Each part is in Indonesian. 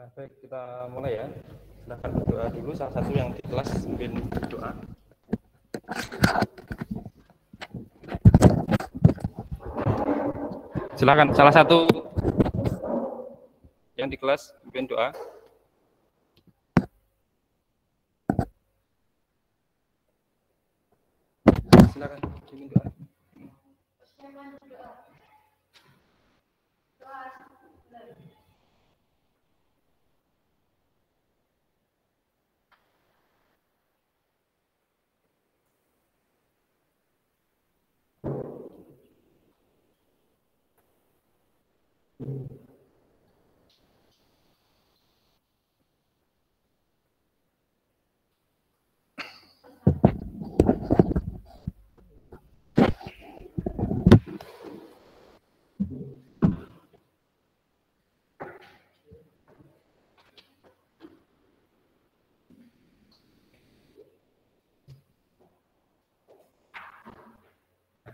Nah, baik, kita mulai ya. Silahkan berdoa dulu, salah satu yang di kelas mungkin berdoa. Silakan, salah satu yang di kelas mungkin doa. Silakan, ingin doa.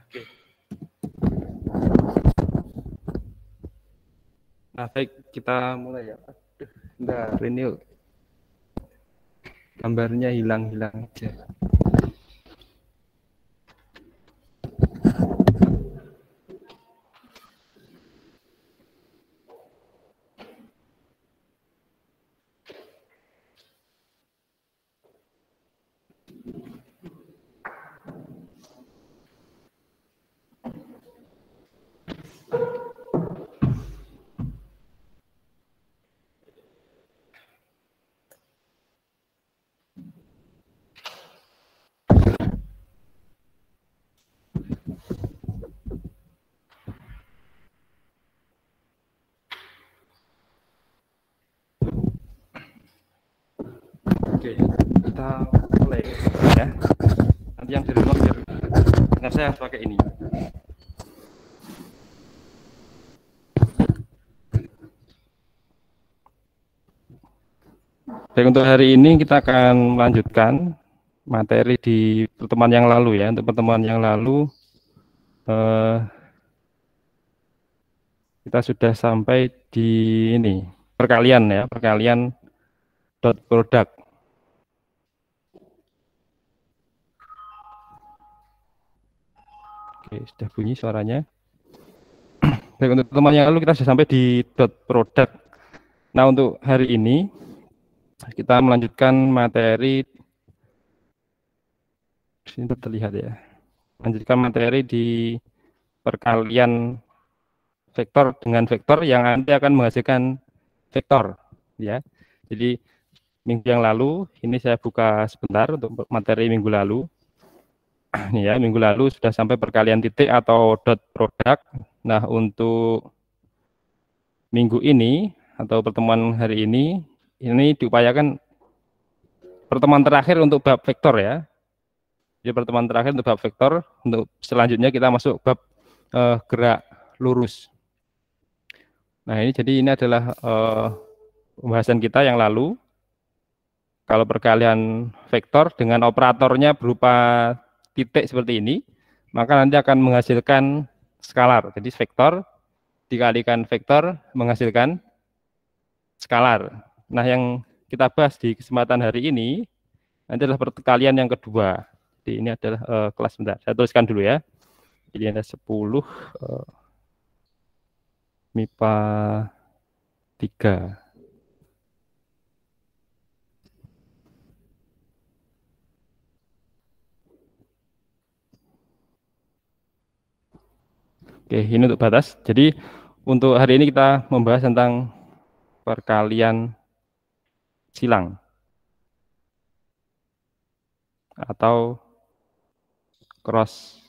Oke. Nah, baik, kita mulai ya. Bentar, ini yuk. Gambarnya hilang-hilang aja. Oke, kita mulai ya. Nanti yang di rumah biar dengar saya harus pakai ini. Baik, untuk hari ini kita akan melanjutkan materi di pertemuan yang lalu ya. Untuk pertemuan yang lalu kita sudah sampai di ini perkalian ya, perkalian dot product. Oke, sudah bunyi suaranya. Baik, untuk pertemuan yang lalu kita sudah sampai di dot product. Nah, untuk hari ini kita melanjutkan materi, ini terlihat ya, melanjutkan materi di perkalian vektor dengan vektor yang nanti akan menghasilkan vektor ya. Jadi minggu yang lalu ini saya buka sebentar untuk materi minggu lalu. Ini ya, minggu lalu sudah sampai perkalian titik atau dot product. Nah, untuk minggu ini atau pertemuan hari ini diupayakan pertemuan terakhir untuk bab vektor ya. Jadi pertemuan terakhir untuk bab vektor, untuk selanjutnya kita masuk bab gerak lurus. Nah, ini adalah pembahasan kita yang lalu. Kalau perkalian vektor dengan operatornya berupa titik seperti ini, maka nanti akan menghasilkan skalar. Jadi vektor dikalikan vektor menghasilkan skalar. Nah, yang kita bahas di kesempatan hari ini nanti adalah perkalian yang kedua. Jadi ini adalah kelas, bentar, saya tuliskan dulu ya. Jadi ada 10 MIPA 3. Oke, ini untuk batas. Jadi untuk hari ini kita membahas tentang perkalian silang atau cross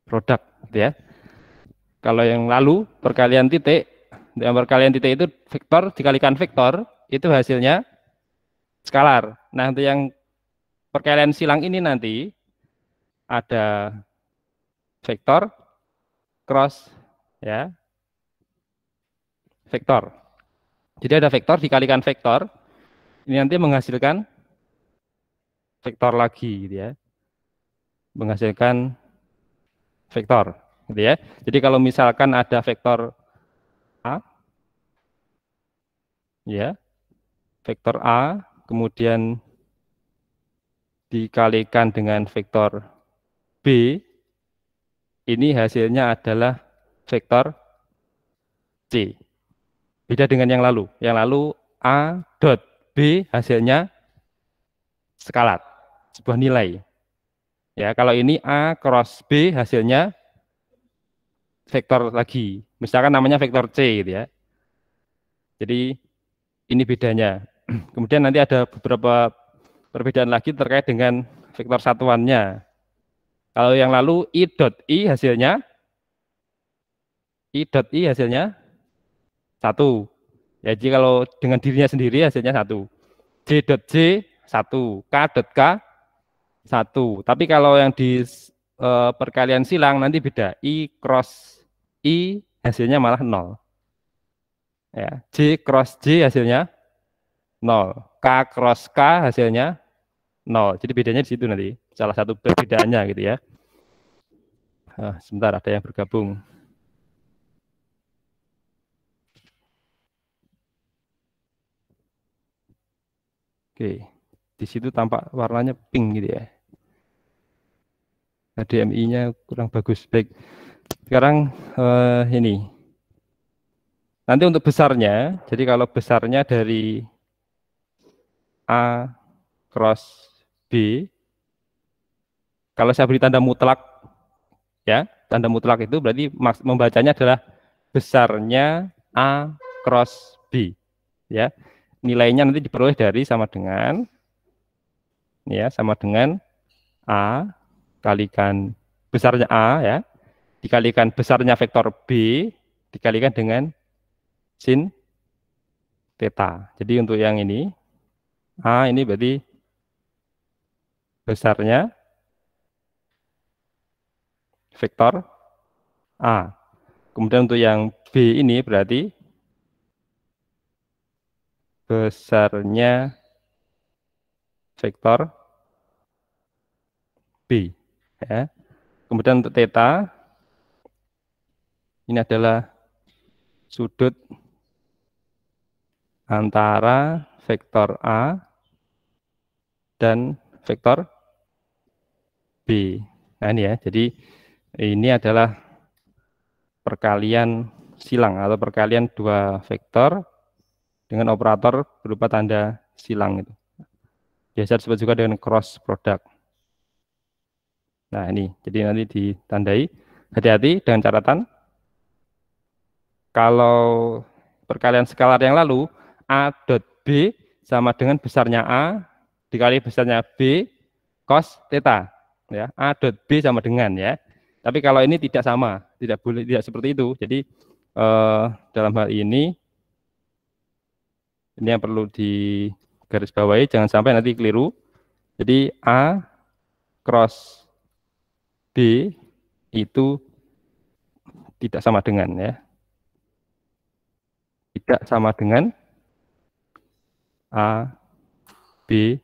product ya. Kalau yang lalu perkalian titik, dengan perkalian titik itu vektor dikalikan vektor, itu hasilnya skalar. Nah, untuk yang perkalian silang ini nanti ada vektor cross ya, vektor. Jadi ada vektor dikalikan vektor, ini nanti menghasilkan vektor lagi gitu ya, menghasilkan vektor gitu ya. Jadi kalau misalkan ada vektor A ya, vektor A, kemudian dikalikan dengan vektor B, ini hasilnya adalah vektor C. Beda dengan yang lalu. Yang lalu A dot B hasilnya skalar, sebuah nilai. Ya, kalau ini A cross B hasilnya vektor lagi. Misalkan namanya vektor C gitu ya. Jadi ini bedanya. Kemudian nanti ada beberapa perbedaan lagi terkait dengan vektor satuannya. Kalau yang lalu I dot I hasilnya satu. Ya, jadi kalau dengan dirinya sendiri hasilnya satu. J dot J satu, K dot K satu. Tapi kalau yang di perkalian silang nanti beda. I cross I hasilnya malah nol. Ya, J cross J hasilnya nol. K cross K hasilnya nol. Jadi bedanya di situ nanti. Salah satu perbedaannya gitu ya. Sebentar ada yang bergabung. Oke, di situ tampak warnanya pink gitu ya. HDMI-nya kurang bagus. Baik, sekarang ini. Nanti untuk besarnya, jadi kalau besarnya dari A cross B, kalau saya beri tanda mutlak, ya, tanda mutlak itu berarti membacanya adalah besarnya A cross B, ya. Nilainya nanti diperoleh dari sama dengan, ya, sama dengan A kalikan besarnya A, ya, dikalikan besarnya vektor B, dikalikan dengan sin theta. Jadi untuk yang ini, A ini berarti besarnya vektor A. Kemudian untuk yang B ini berarti besarnya vektor B. Ya. Kemudian untuk theta, ini adalah sudut antara vektor A dan vektor B. Nah ini ya, jadi ini adalah perkalian silang atau perkalian dua vektor dengan operator berupa tanda silang itu. Biasa disebut juga dengan cross product. Nah ini, jadi nanti ditandai. Hati-hati dengan catatan. Kalau perkalian skalar yang lalu, A dot B sama dengan besarnya A dikali besarnya B cos theta. Ya, A dot B sama dengan ya. Tapi kalau ini tidak sama, tidak boleh, tidak seperti itu. Jadi dalam hal ini yang perlu digarisbawahi, jangan sampai nanti keliru. Jadi A cross B itu tidak sama dengan ya. Tidak sama dengan A B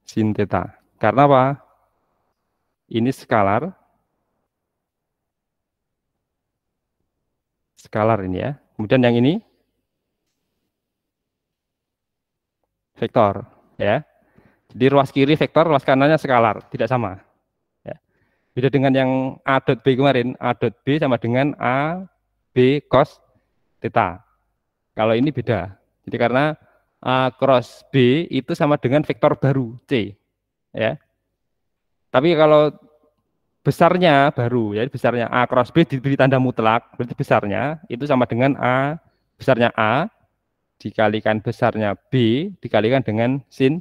sin theta. Karena apa? Ini skalar. Skalar ini ya. Kemudian yang ini vektor ya. Jadi ruas kiri vektor, ruas kanannya skalar, tidak sama. Ya. Beda dengan yang A dot B kemarin, A dot B sama dengan A B cos theta. Kalau ini beda. Jadi karena A cross B itu sama dengan vektor baru C. Ya. Tapi kalau besarnya baru, ya besarnya A cross B diberi tanda mutlak, berarti besarnya itu sama dengan A, besarnya A dikalikan besarnya B dikalikan dengan sin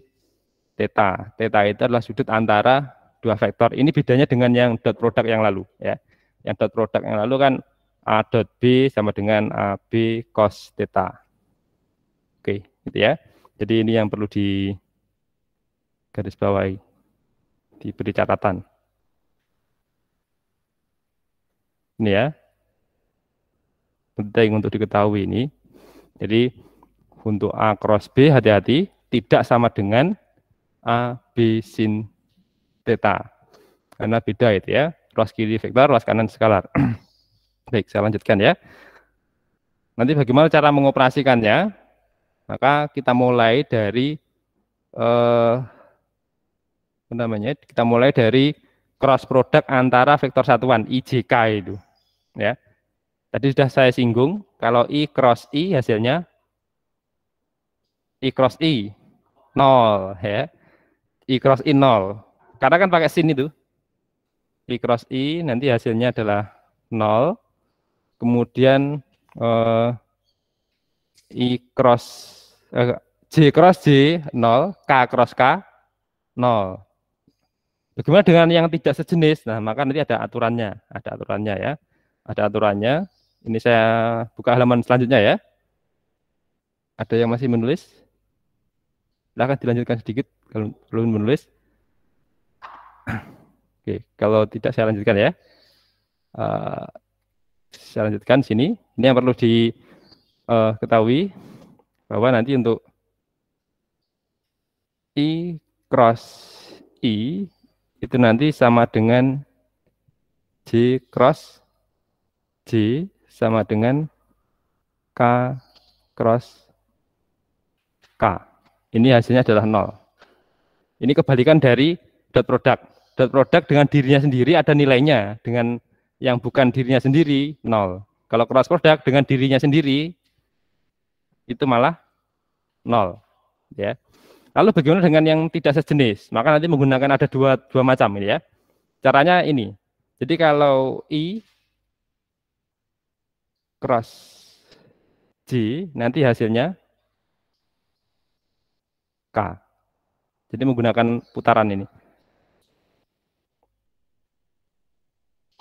theta. Theta itu adalah sudut antara dua vektor. Ini bedanya dengan yang dot product yang lalu ya. Yang dot product yang lalu kan A dot B sama dengan AB cos theta. Oke, gitu ya. Jadi ini yang perlu digarisbawahi, diberi catatan. Ini ya. Penting untuk diketahui ini. Jadi untuk A cross B hati-hati tidak sama dengan A B sin theta. Karena beda itu ya. Ruas kiri vektor, ruas kanan skalar. Baik, saya lanjutkan ya. Nanti bagaimana cara mengoperasikannya? Maka kita mulai dari apa namanya? Kita mulai dari cross product antara vektor satuan IJK itu, ya. Tadi sudah saya singgung, kalau I cross I hasilnya I cross I 0, ya. I cross I 0. Karena kan pakai sin itu. I cross I nanti hasilnya adalah 0. Kemudian I cross J cross J 0, K cross K 0. Bagaimana dengan yang tidak sejenis? Nah, maka nanti ada aturannya ya. Ada aturannya. Ini saya buka halaman selanjutnya ya. Ada yang masih menulis? Silahkan dilanjutkan sedikit kalau belum menulis. Oke, kalau tidak saya lanjutkan ya. Saya lanjutkan sini. Ini yang perlu diketahui bahwa nanti untuk I cross I itu nanti sama dengan J cross J sama dengan K cross K. Ini hasilnya adalah 0. Ini kebalikan dari dot product. Dot product dengan dirinya sendiri ada nilainya, dengan yang bukan dirinya sendiri 0. Kalau cross product dengan dirinya sendiri itu malah 0, ya. Lalu bagaimana dengan yang tidak sejenis? Maka nanti menggunakan ada dua macam ini ya. Caranya ini. Jadi kalau I cross J nanti hasilnya K. Jadi menggunakan putaran ini.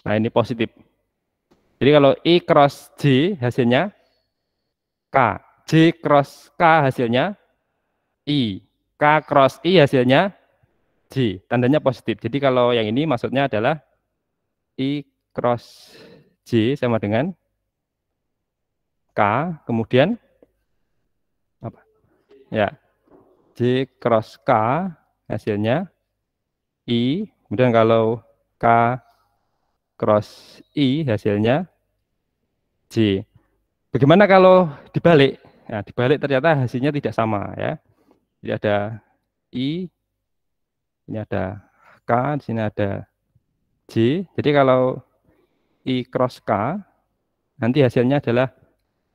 Nah, ini positif. Jadi kalau I cross J hasilnya K. J cross K hasilnya I. K cross I hasilnya J. Tandanya positif. Jadi kalau yang ini maksudnya adalah I cross J sama dengan K. Kemudian apa? Ya. J cross K hasilnya I. Kemudian kalau K cross I hasilnya J. Bagaimana kalau dibalik? Nah, dibalik ternyata hasilnya tidak sama ya. Jadi ada I, ini ada K, di sini ada J. Jadi kalau I cross K, nanti hasilnya adalah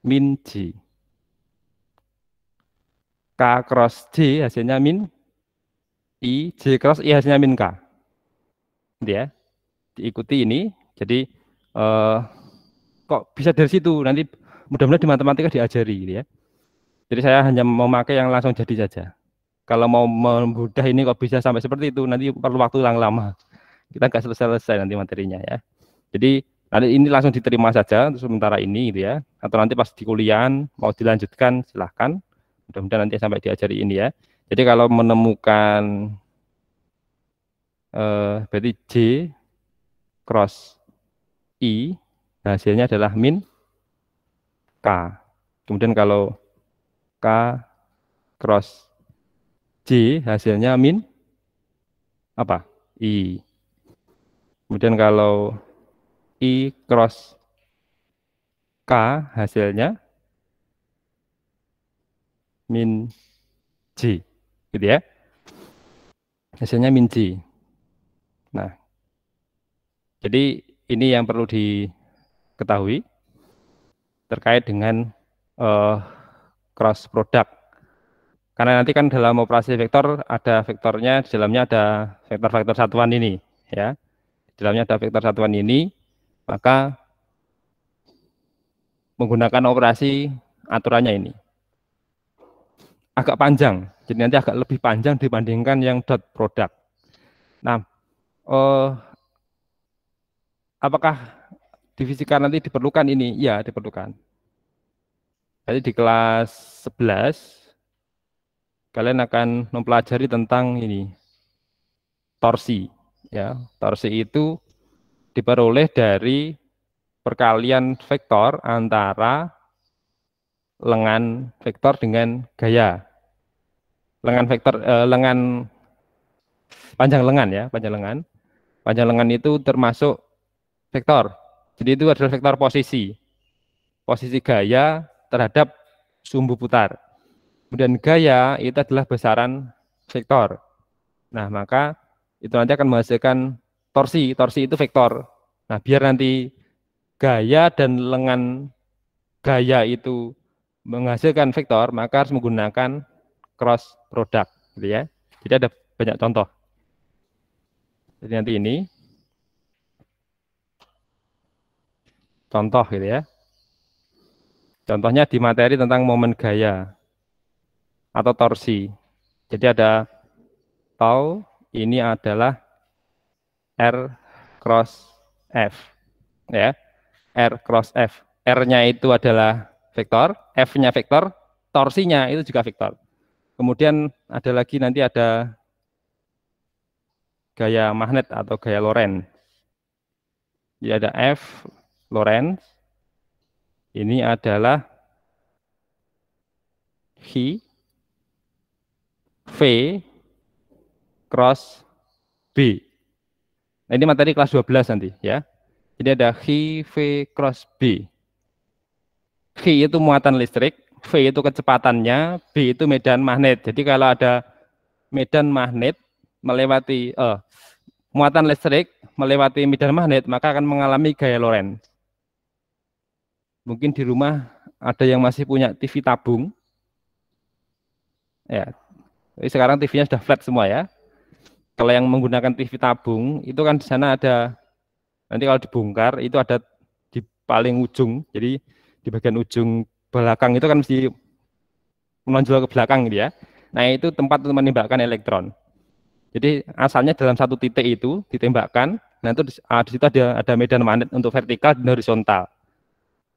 min J. K cross J hasilnya min I, J cross I hasilnya min K. Gitu ya. Diikuti ini. Jadi kok bisa dari situ? Nanti mudah-mudahan di matematika diajari gitu ya. Jadi saya hanya memakai yang langsung jadi saja. Kalau mau membudah ini kok bisa sampai seperti itu, nanti perlu waktu yang lama. Kita nggak selesai nanti materinya ya. Jadi nanti ini langsung diterima saja untuk sementara ini gitu ya. Atau nanti pas di kuliah mau dilanjutkan silahkan. Mudah-mudahan nanti sampai diajari ini ya. Jadi kalau menemukan berarti J cross I hasilnya adalah min K. Kemudian kalau K cross J hasilnya min apa? I. Kemudian kalau I cross K hasilnya min J. Gitu ya. Hasilnya min J. Nah, jadi ini yang perlu diketahui terkait dengan cross product. Karena nanti kan dalam operasi vektor ada vektornya, di dalamnya ada vektor-vektor satuan ini, ya. Di dalamnya ada vektor satuan ini, maka menggunakan operasi aturannya ini. Agak panjang, jadi nanti agak lebih panjang dibandingkan yang dot product. Nah, apakah di fisika nanti diperlukan ini? Ya, diperlukan. Jadi di kelas 11 kalian akan mempelajari tentang ini torsi ya. Torsi itu diperoleh dari perkalian vektor antara lengan vektor dengan gaya. Lengan vektor lengan panjang lengan ya, panjang lengan. Panjang lengan itu termasuk vektor. Jadi itu adalah vektor posisi. Posisi gaya terhadap sumbu putar. Kemudian gaya itu adalah besaran vektor. Nah, maka itu nanti akan menghasilkan torsi. Torsi itu vektor. Nah, biar nanti gaya dan lengan gaya itu menghasilkan vektor, maka harus menggunakan cross product, gitu ya. Jadi ada banyak contoh. Jadi nanti ini contoh gitu ya. Contohnya di materi tentang momen gaya atau torsi. Jadi ada tau, ini adalah R cross F, ya. R cross F. R-nya itu adalah vektor, F-nya vektor, torsinya itu juga vektor. Kemudian ada lagi nanti ada gaya magnet atau gaya Lorentz. Jadi ada F Lorentz, ini adalah Hi V cross B. Nah, ini materi kelas 12 nanti ya. Jadi ada Hi V cross B. V itu muatan listrik, V itu kecepatannya, B itu medan magnet. Jadi kalau ada medan magnet melewati muatan listrik melewati medan magnet, maka akan mengalami gaya Lorentz. Mungkin di rumah ada yang masih punya TV tabung. Ya, sekarang TV-nya sudah flat semua ya. Kalau yang menggunakan TV tabung, itu kan di sana ada, nanti kalau dibongkar, itu ada di paling ujung. Jadi di bagian ujung belakang itu kan mesti menonjol ke belakang gitu ya. Nah, itu tempat untuk menembakkan elektron. Jadi asalnya dalam satu titik itu ditembakkan, nah itu di situ ada medan magnet untuk vertikal dan horizontal.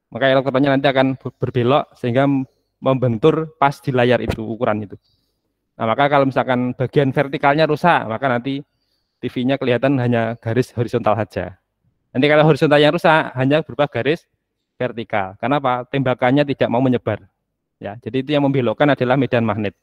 Maka elektronnya nanti akan berbelok sehingga membentur pas di layar itu ukuran itu. Nah, maka kalau misalkan bagian vertikalnya rusak, maka nanti TV-nya kelihatan hanya garis horizontal saja. Nanti kalau horizontalnya rusak, hanya berupa garis vertikal. Karena apa? Tembakannya tidak mau menyebar. Ya, jadi itu yang membelokkan adalah medan magnet.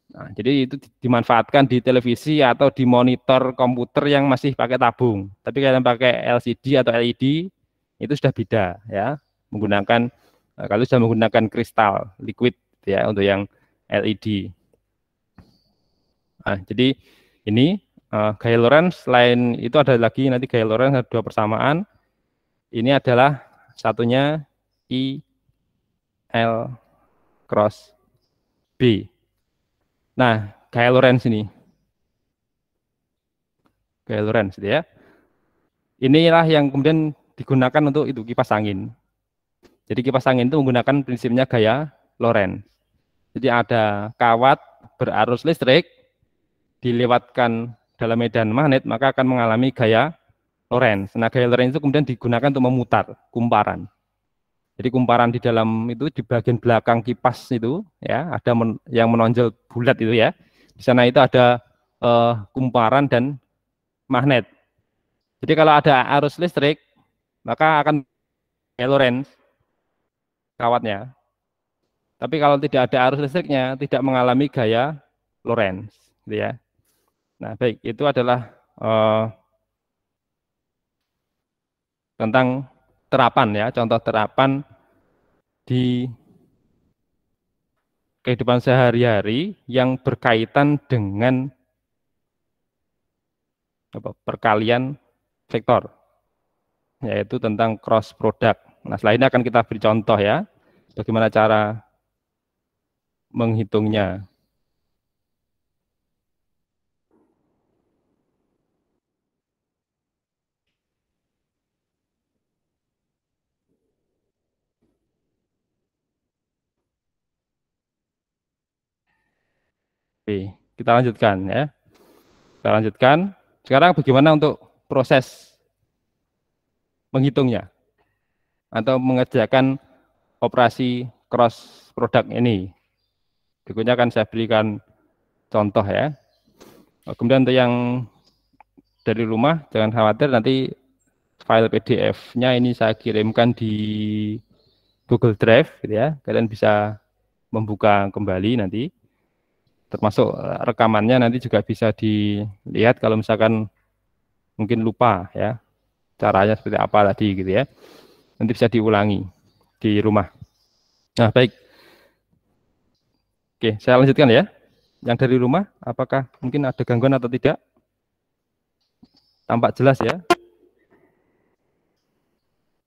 Nah, jadi itu dimanfaatkan di televisi atau di monitor komputer yang masih pakai tabung. Tapi kalau yang pakai LCD atau LED itu sudah beda ya, menggunakan kalau sudah menggunakan kristal liquid ya untuk yang LED. Nah, jadi ini gaya Lorentz. Selain itu ada lagi nanti gaya Lorentz ada dua persamaan. Ini adalah satunya I L cross B. Nah, gaya Lorentz ini. Gaya Lorentz ya. Inilah yang kemudian digunakan untuk itu kipas angin. Jadi kipas angin itu menggunakan prinsipnya gaya Lorentz. Jadi ada kawat berarus listrik dilewatkan dalam medan magnet maka akan mengalami gaya Lorentz. Nah, gaya Lorentz itu kemudian digunakan untuk memutar kumparan. Jadi kumparan di dalam itu di bagian belakang kipas itu ya ada yang menonjol bulat itu ya. Di sana itu ada kumparan dan magnet. Jadi kalau ada arus listrik maka akan gaya Lorentz kawatnya. Tapi kalau tidak ada arus listriknya tidak mengalami gaya Lorentz, gitu ya. Nah, baik itu adalah tentang terapan ya, contoh terapan di kehidupan sehari-hari yang berkaitan dengan perkalian vektor, yaitu tentang cross product. Nah, setelah ini akan kita beri contoh ya, bagaimana cara menghitungnya. Oke, kita lanjutkan ya. Kita lanjutkan. Sekarang bagaimana untuk proses menghitungnya atau mengerjakan operasi cross product ini. Berikutnya akan saya berikan contoh ya. Kemudian untuk yang dari rumah jangan khawatir nanti file PDF-nya ini saya kirimkan di Google Drive gitu ya. Kalian bisa membuka kembali nanti. Termasuk rekamannya nanti juga bisa dilihat kalau misalkan mungkin lupa ya. Caranya seperti apa tadi gitu ya. Nanti bisa diulangi di rumah. Nah, baik. Oke, saya lanjutkan ya. Yang dari rumah, apakah mungkin ada gangguan atau tidak? Tampak jelas ya.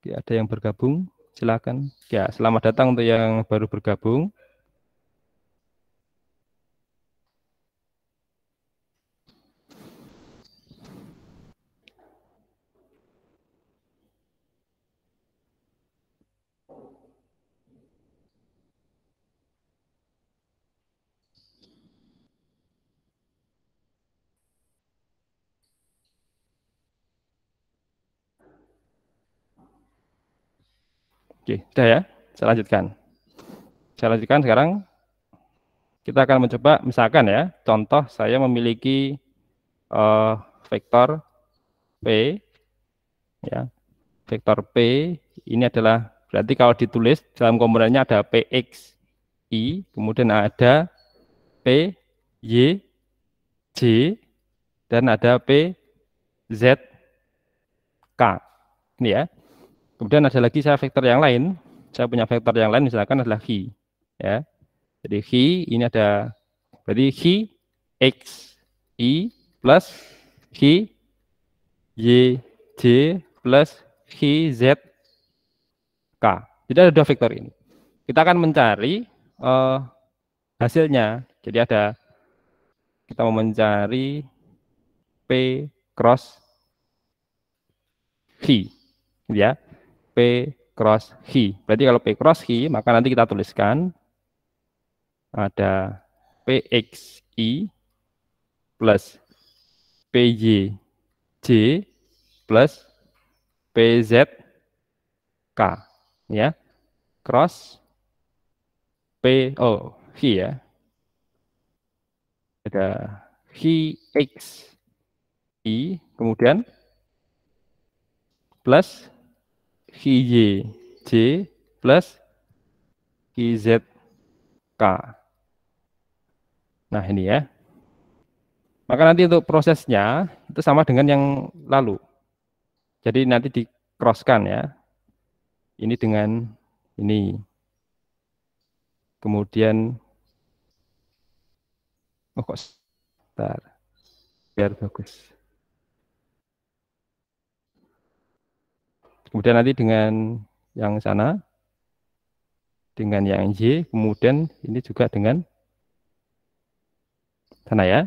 Oke, ada yang bergabung, silakan. Ya, selamat datang untuk yang baru bergabung. Oke, sudah ya. Saya lanjutkan. Saya lanjutkan sekarang. Kita akan mencoba, misalkan ya, contoh saya memiliki eh, vektor P, ya, vektor P ini adalah berarti kalau ditulis dalam komponennya ada Px I, kemudian ada P Y J dan ada P Z K. Ini ya. Kemudian ada lagi saya vektor yang lain. Saya punya vektor yang lain misalkan adalah Xi, ya. Jadi Xi ini ada berarti Xi X I plus Xi Y J plus Xi Z K. Jadi ada dua vektor ini. Kita akan mencari hasilnya. Jadi ada kita mau mencari P cross Xi, ya. P cross Xi. Berarti kalau P cross Xi, maka nanti kita tuliskan ada PXI plus PYJ plus PZK, ya. Cross P, oh, Xi ya. Ada Xi X I, kemudian plus Xi Y J plus Xi Z K. Nah, ini ya. Maka nanti untuk prosesnya itu sama dengan yang lalu. Jadi nanti di crosskan ya. Ini dengan ini. Kemudian oh kok sebentar, biar bagus. Kemudian nanti dengan yang sana, dengan yang Y, kemudian ini juga dengan sana ya.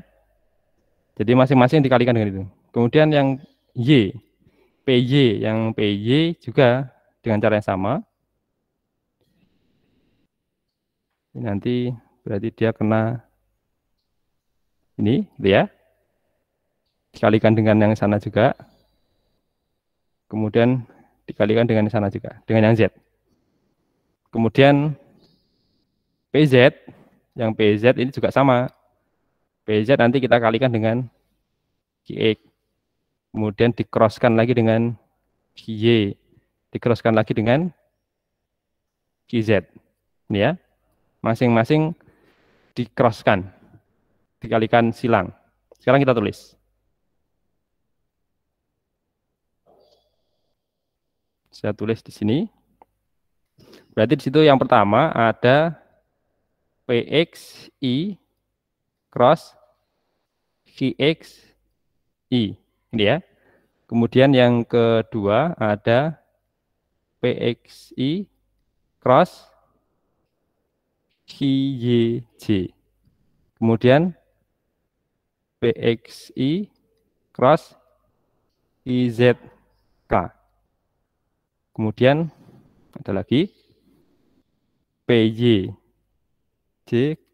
Jadi masing-masing dikalikan dengan itu. Kemudian yang Y, PY, yang PY juga dengan cara yang sama. Ini nanti berarti dia kena ini, gitu ya. Dikalikan dengan yang sana juga. Kemudian dikalikan dengan yang sana juga, dengan yang Z. Kemudian PZ, yang PZ ini juga sama. PZ nanti kita kalikan dengan QX. Kemudian dicrosskan lagi dengan QY. Dicrosskan lagi dengan QZ. Ini ya. Masing-masing dicrosskan. Dikalikan silang. Sekarang kita tulis. Saya tulis di sini. Berarti di situ yang pertama ada PXI cross QXI. Ini ya. Kemudian yang kedua ada PXI cross QYJ. Kemudian PXI cross IZK. Kemudian ada lagi PYJ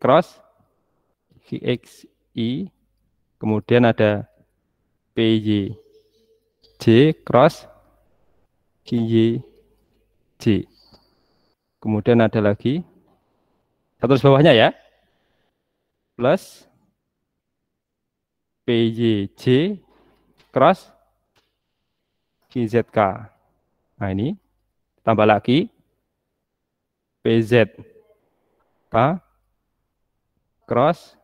cross QXI. Kemudian ada PYJ cross QYJ. Kemudian ada lagi satu bawahnya ya, plus PYJ cross QZK. Nah ini tambah lagi PZK cross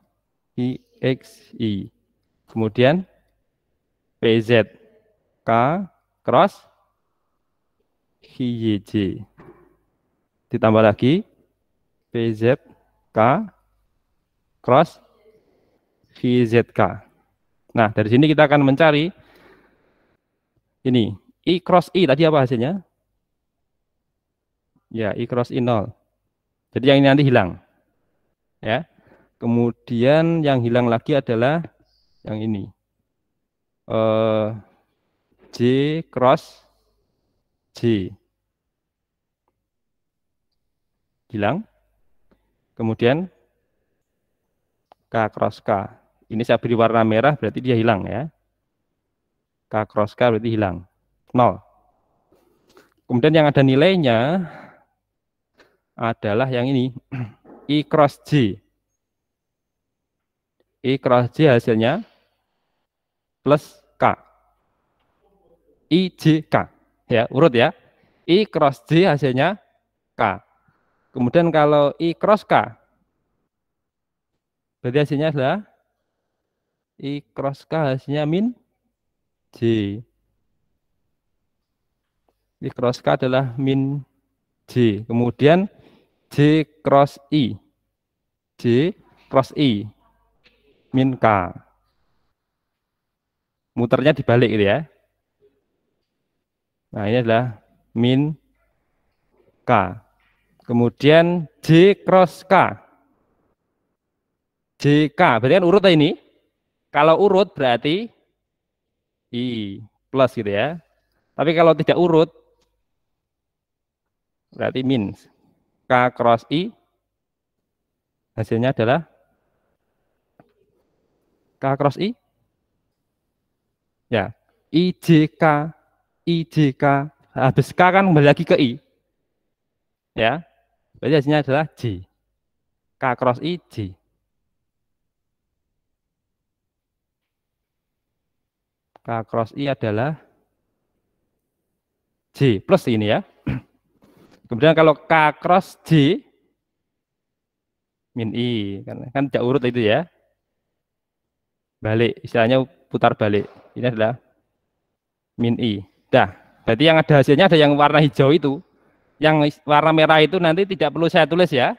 IXI. Kemudian PZK cross IYJ. Ditambah lagi PZK cross VZK. Nah, dari sini kita akan mencari ini. I cross I tadi apa hasilnya? Ya, I cross I 0. Jadi yang ini nanti hilang. Ya. Kemudian yang hilang lagi adalah yang ini. J cross J. Hilang. Kemudian K cross K. Ini saya beri warna merah berarti dia hilang ya. K cross K berarti hilang. 0. Kemudian yang ada nilainya adalah yang ini. I cross J. I cross J hasilnya plus K. I J K. Ya, urut ya. I cross J hasilnya K. Kemudian kalau I cross K, berarti hasilnya adalah I cross K hasilnya min J. I cross K adalah min J. Kemudian J cross I. J cross I min K. Muternya dibalik gitu ya. Nah, ini adalah min K. Kemudian J cross K. JK, berarti kan urut ini. Kalau urut berarti I plus gitu ya. Tapi kalau tidak urut, berarti min. K cross I, hasilnya adalah K cross I. Ya, IJK, IJK. Habis K kan kembali lagi ke I. Ya, berarti hasilnya adalah J. K cross I, J. K cross I adalah J plus ini ya. Kemudian kalau K cross J, min I. Kan tidak urut itu ya. Balik, istilahnya putar balik. Ini adalah min I. Dah, berarti yang ada hasilnya ada yang warna hijau itu. Yang warna merah itu nanti tidak perlu saya tulis ya.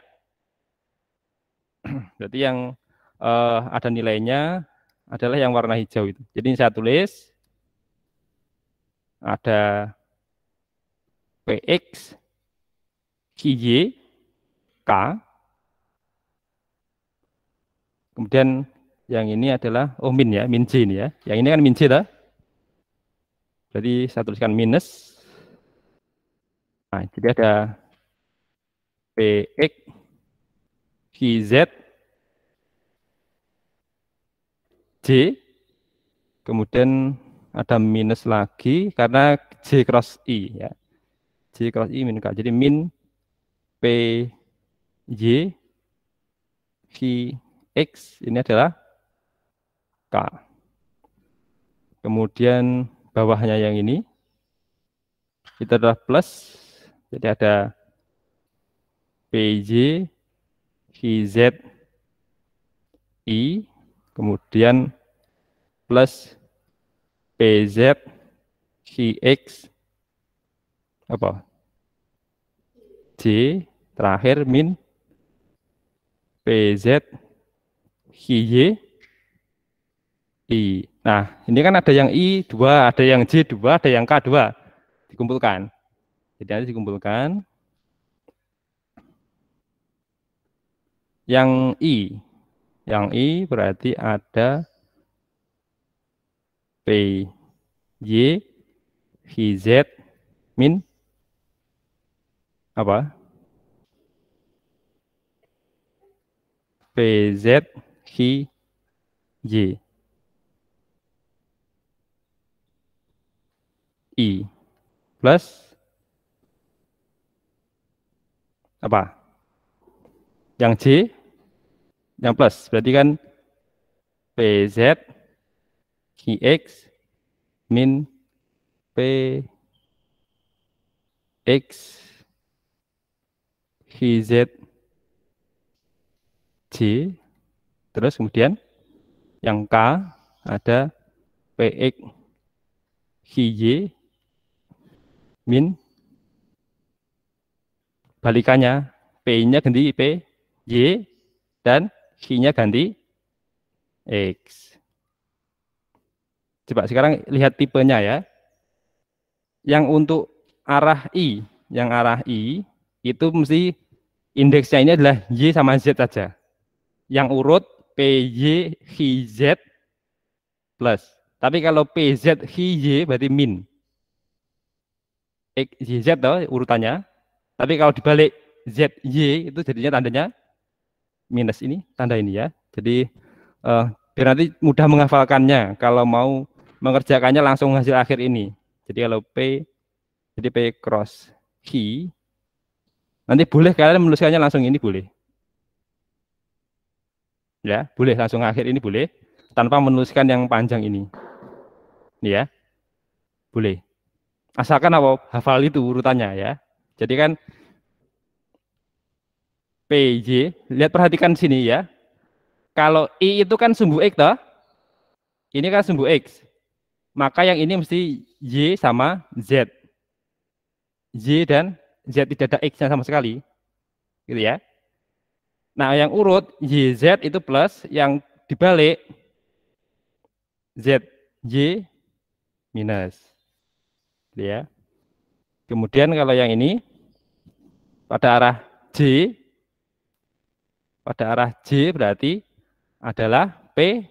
Berarti yang ada nilainya adalah yang warna hijau itu. Jadi saya tulis ada PX, QY, K. Kemudian yang ini adalah min ya, min J ini ya. Yang ini kan min J dah. Jadi saya tuliskan minus. Nah, jadi ada PX, QZ, J. Kemudian ada minus lagi karena J cross I ya. J cross I min K. Jadi min P Y V X ini adalah K. Kemudian bawahnya yang ini itu adalah plus. Jadi ada PJ VZ I kemudian plus PZ VX apa J terakhir min PZ VY I. Nah, ini kan ada yang I 2, ada yang J 2, ada yang K 2 dikumpulkan. Jadi nanti dikumpulkan yang I. Yang I berarti ada PY VZ min apa? PZ VY I plus apa? Yang J yang plus berarti kan PZ VX min PX VZ J terus kemudian yang K ada PX VY min balikannya P-nya ganti P, Y, dan Q-nya ganti X. Coba sekarang lihat tipenya ya. Yang untuk arah I, yang arah I, itu mesti indeksnya ini adalah Y sama Z saja. Yang urut PY, Z plus. Tapi kalau PZ, Y berarti min. X, Y, Z toh urutannya. Tapi kalau dibalik Z, Y itu jadinya tandanya minus ini, tanda ini ya. Jadi biar nanti mudah menghafalkannya kalau mau mengerjakannya langsung hasil akhir ini. Jadi kalau P, jadi P cross Q, nanti boleh kalian menuliskannya langsung ini boleh. Ya, boleh langsung akhir ini boleh, tanpa menuliskan yang panjang ini. Ini ya, boleh. Asalkan apa hafal itu urutannya ya. Jadi kan PJ, lihat perhatikan sini ya. Kalau I itu kan sumbu X toh. Ini kan sumbu X. Maka yang ini mesti Y sama Z. Y dan Z tidak ada X-nya sama sekali. Gitu ya. Nah, yang urut YZ itu plus, yang dibalik ZY minus. Gitu ya. Kemudian kalau yang ini pada arah J, berarti adalah P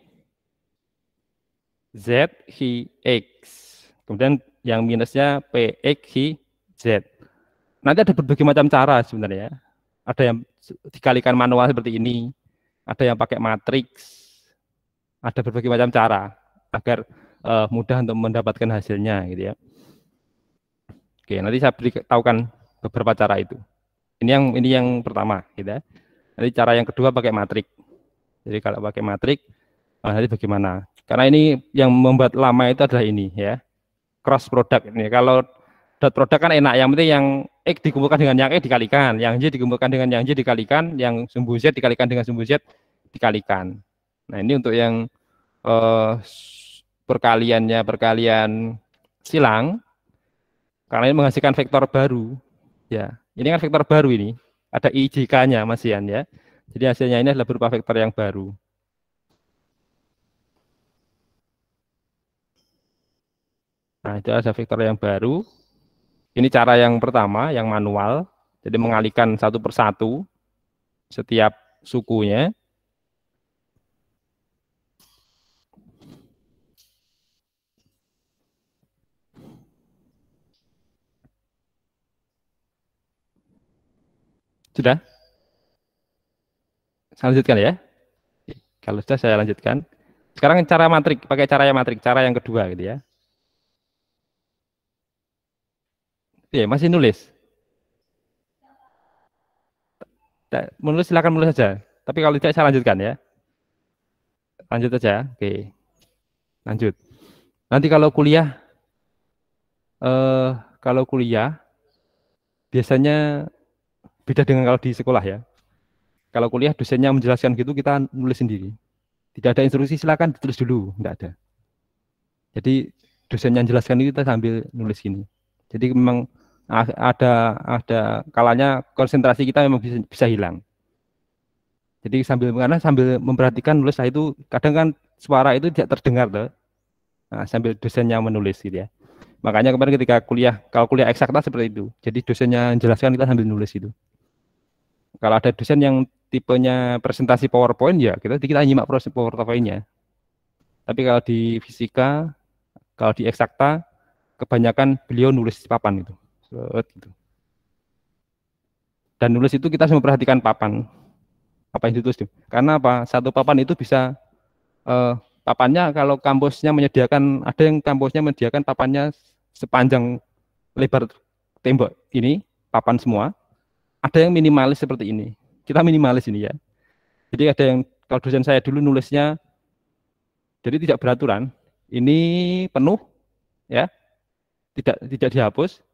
Z Hi X. Kemudian yang minusnya PX Hi Z. Nanti ada berbagai macam cara sebenarnya. Ada yang dikalikan manual seperti ini, ada yang pakai matriks, ada berbagai macam cara agar mudah untuk mendapatkan hasilnya gitu ya. Oke, nanti saya beritahukan beberapa cara itu. Ini yang pertama gitu ya. Nanti cara yang kedua pakai matrik. Jadi kalau pakai matrik nanti bagaimana? Karena ini yang membuat lama itu adalah ini ya. Cross product ini. Kalau dot product kan enak, yang penting yang X dikumpulkan dengan yang X dikalikan, yang Y dikumpulkan dengan yang Y dikalikan, yang sumbu Z dikalikan dengan sumbu Z dikalikan. Nah, ini untuk yang perkalian silang, karena ini menghasilkan vektor baru. Ya, ini kan vektor baru ini. Ada IJK-nya masihan ya. Jadi hasilnya ini adalah berupa vektor yang baru. Nah, itu ada vektor yang baru. Ini cara yang pertama, yang manual. Jadi mengalihkan satu persatu setiap sukunya. Sudah? Saya lanjutkan ya. Kalau sudah saya lanjutkan. Sekarang cara matrik, pakai cara yang matrik, cara yang kedua gitu ya. Oke, masih nulis. Menulis silakan menulis saja. Tapi kalau tidak saya lanjutkan ya. Lanjut saja. Oke. Lanjut. Nanti kalau kuliah biasanya beda dengan kalau di sekolah ya. Kalau kuliah dosennya menjelaskan gitu kita nulis sendiri. Tidak ada instruksi silakan ditulis dulu, enggak ada. Jadi dosen yang jelaskan itu kita sambil nulis gini. Jadi memang ada kalanya konsentrasi kita memang bisa hilang. Jadi sambil memperhatikan nulis itu kadang kan suara itu tidak terdengar tuh. Nah, sambil dosennya menulis gitu ya. Makanya kemarin ketika kalau kuliah eksakta seperti itu. Jadi dosennya menjelaskan kita sambil nulis itu. Kalau ada dosen yang tipenya presentasi PowerPoint ya kita nyimak PowerPoint-nya. Tapi kalau di fisika, kalau di eksakta kebanyakan beliau nulis papan itu. Gitu. Dan nulis itu kita harus memperhatikan papan. Apa yang ditulis itu. Karena apa? Satu papan itu bisa papannya kalau kampusnya menyediakan, ada yang kampusnya menyediakan papannya sepanjang lebar tembok ini, papan semua. Ada yang minimalis seperti ini. Kita minimalis ini ya. Jadi ada yang, kalau dosen saya dulu nulisnya, jadi tidak beraturan. Ini penuh, ya, tidak dihapus,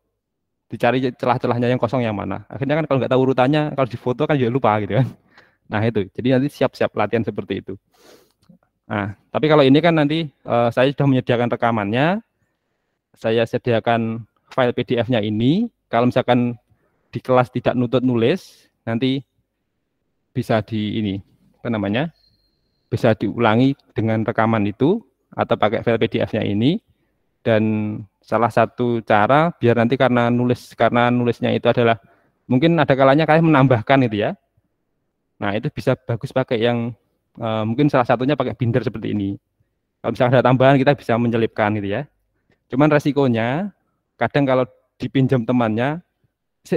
dicari celah-celahnya yang kosong yang mana. Akhirnya kan kalau nggak tahu urutannya, kalau difoto kan juga lupa gitu kan. Nah itu, jadi nanti siap-siap latihan seperti itu. Nah, tapi kalau ini kan nanti saya sudah menyediakan rekamannya, saya sediakan file PDF-nya ini. Kalau misalkan di kelas tidak nutut nulis, nanti bisa di ini apa namanya? Bisa diulangi dengan rekaman itu atau pakai file PDF-nya ini. Dan salah satu cara biar nanti karena nulisnya itu adalah mungkin ada kalanya kalian menambahkan itu ya. Nah, itu bisa bagus pakai yang mungkin salah satunya pakai binder seperti ini. Kalau misalnya ada tambahan kita bisa menyelipkan gitu ya. Cuman resikonya kadang kalau dipinjam temannya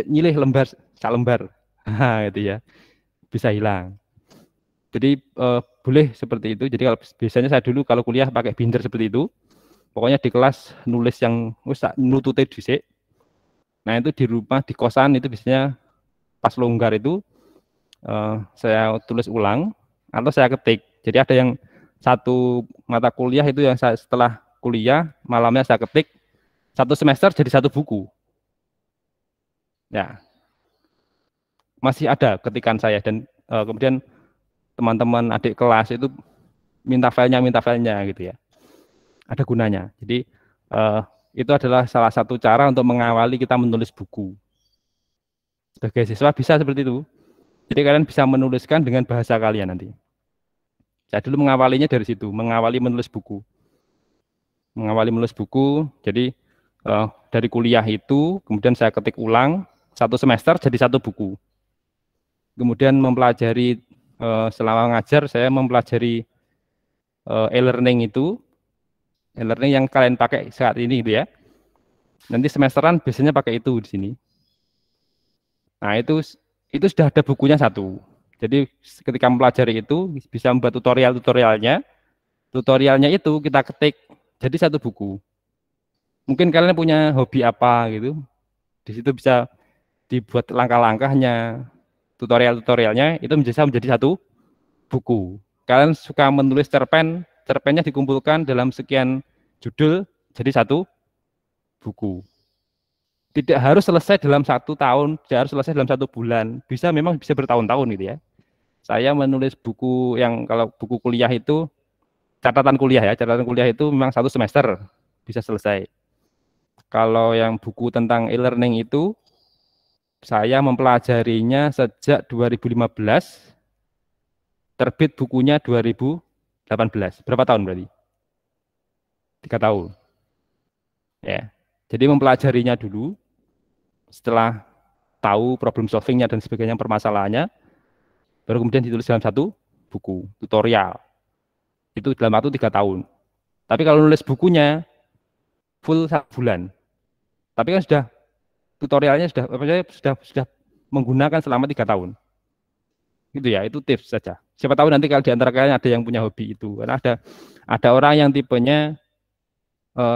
nyilih lembar sak lembar. Nah, itu ya. Bisa hilang. Jadi boleh seperti itu. Jadi kalau biasanya saya dulu kalau kuliah pakai binder seperti itu. Pokoknya di kelas nulis yang nutute dhisik. Nah, itu di rumah di kosan itu biasanya pas longgar itu saya tulis ulang atau saya ketik. Jadi ada yang satu mata kuliah itu yang saya setelah kuliah malamnya saya ketik satu semester jadi satu buku. Ya, masih ada ketikan saya dan kemudian teman-teman adik kelas itu minta filenya gitu ya. Ada gunanya. Jadi itu adalah salah satu cara untuk mengawali kita menulis buku. Sebagai siswa bisa seperti itu. Jadi kalian bisa menuliskan dengan bahasa kalian nanti. Saya dulu mengawalinya dari situ, mengawali menulis buku. Mengawali menulis buku, jadi dari kuliah itu, kemudian saya ketik ulang, satu semester jadi satu buku. Kemudian mempelajari, selama ngajar, saya mempelajari e-learning itu, e-learning yang kalian pakai saat ini gitu ya. Nanti semesteran biasanya pakai itu di sini. Nah, itu sudah ada bukunya satu. Jadi ketika mempelajari itu bisa membuat tutorialnya. Tutorialnya itu kita ketik jadi satu buku. Mungkin kalian punya hobi apa gitu. Di situ bisa dibuat langkah-langkahnya, tutorialnya itu bisa menjadi satu buku. Kalian suka menulis cerpen, cerpennya dikumpulkan dalam sekian judul jadi satu buku. Tidak harus selesai dalam 1 tahun, tidak harus selesai dalam 1 bulan. Memang bisa bertahun-tahun gitu ya. Saya menulis buku yang kalau buku kuliah itu catatan kuliah itu memang 1 semester bisa selesai. Kalau yang buku tentang e-learning itu saya mempelajarinya sejak 2015, terbit bukunya 2018. Berapa tahun berarti? 3 tahun. Ya. Jadi mempelajarinya dulu, setelah tahu problem solvingnya dan sebagainya permasalahannya, baru kemudian ditulis dalam satu buku tutorial. Itu dalam waktu 3 tahun. Tapi kalau nulis bukunya full 1 bulan. Tapi kan sudah tutorialnya sudah menggunakan selama 3 tahun. Gitu ya, itu tips saja. Siapa tahu nanti kalau di antara kalian ada yang punya hobi itu. Karena ada orang yang tipenya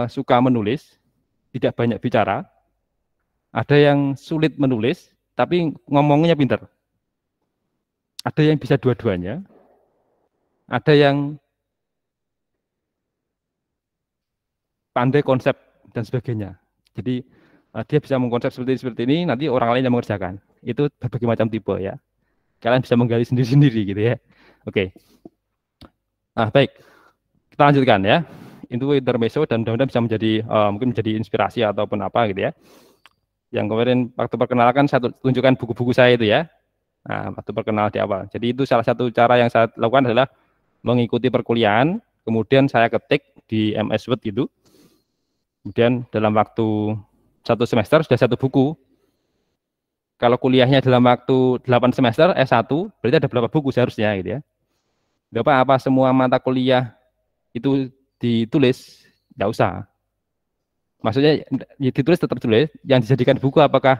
suka menulis, tidak banyak bicara. Ada yang sulit menulis, tapi ngomongnya pintar. Ada yang bisa dua-duanya. Ada yang pandai konsep dan sebagainya. Jadi dia bisa mengkonsep seperti ini, nanti orang lain yang mengerjakan. Itu berbagai macam tipe ya. Kalian bisa menggali sendiri-sendiri gitu ya. Oke. Nah, baik. Kita lanjutkan ya. Itu intermezzo dan mudah-mudahan bisa menjadi mungkin menjadi inspirasi ataupun apa gitu ya. Yang kemarin waktu perkenalkan saya tunjukkan buku-buku saya itu ya. Nah, waktu perkenal di awal. Jadi itu salah satu cara yang saya lakukan adalah mengikuti perkuliahan, kemudian saya ketik di MS Word gitu. Kemudian dalam waktu 1 semester sudah satu buku. Kalau kuliahnya dalam waktu 8 semester S1, berarti ada berapa buku seharusnya gitu ya. Apa semua mata kuliah itu ditulis? Tidak usah. Maksudnya ya ditulis tetap tulis, yang dijadikan buku apakah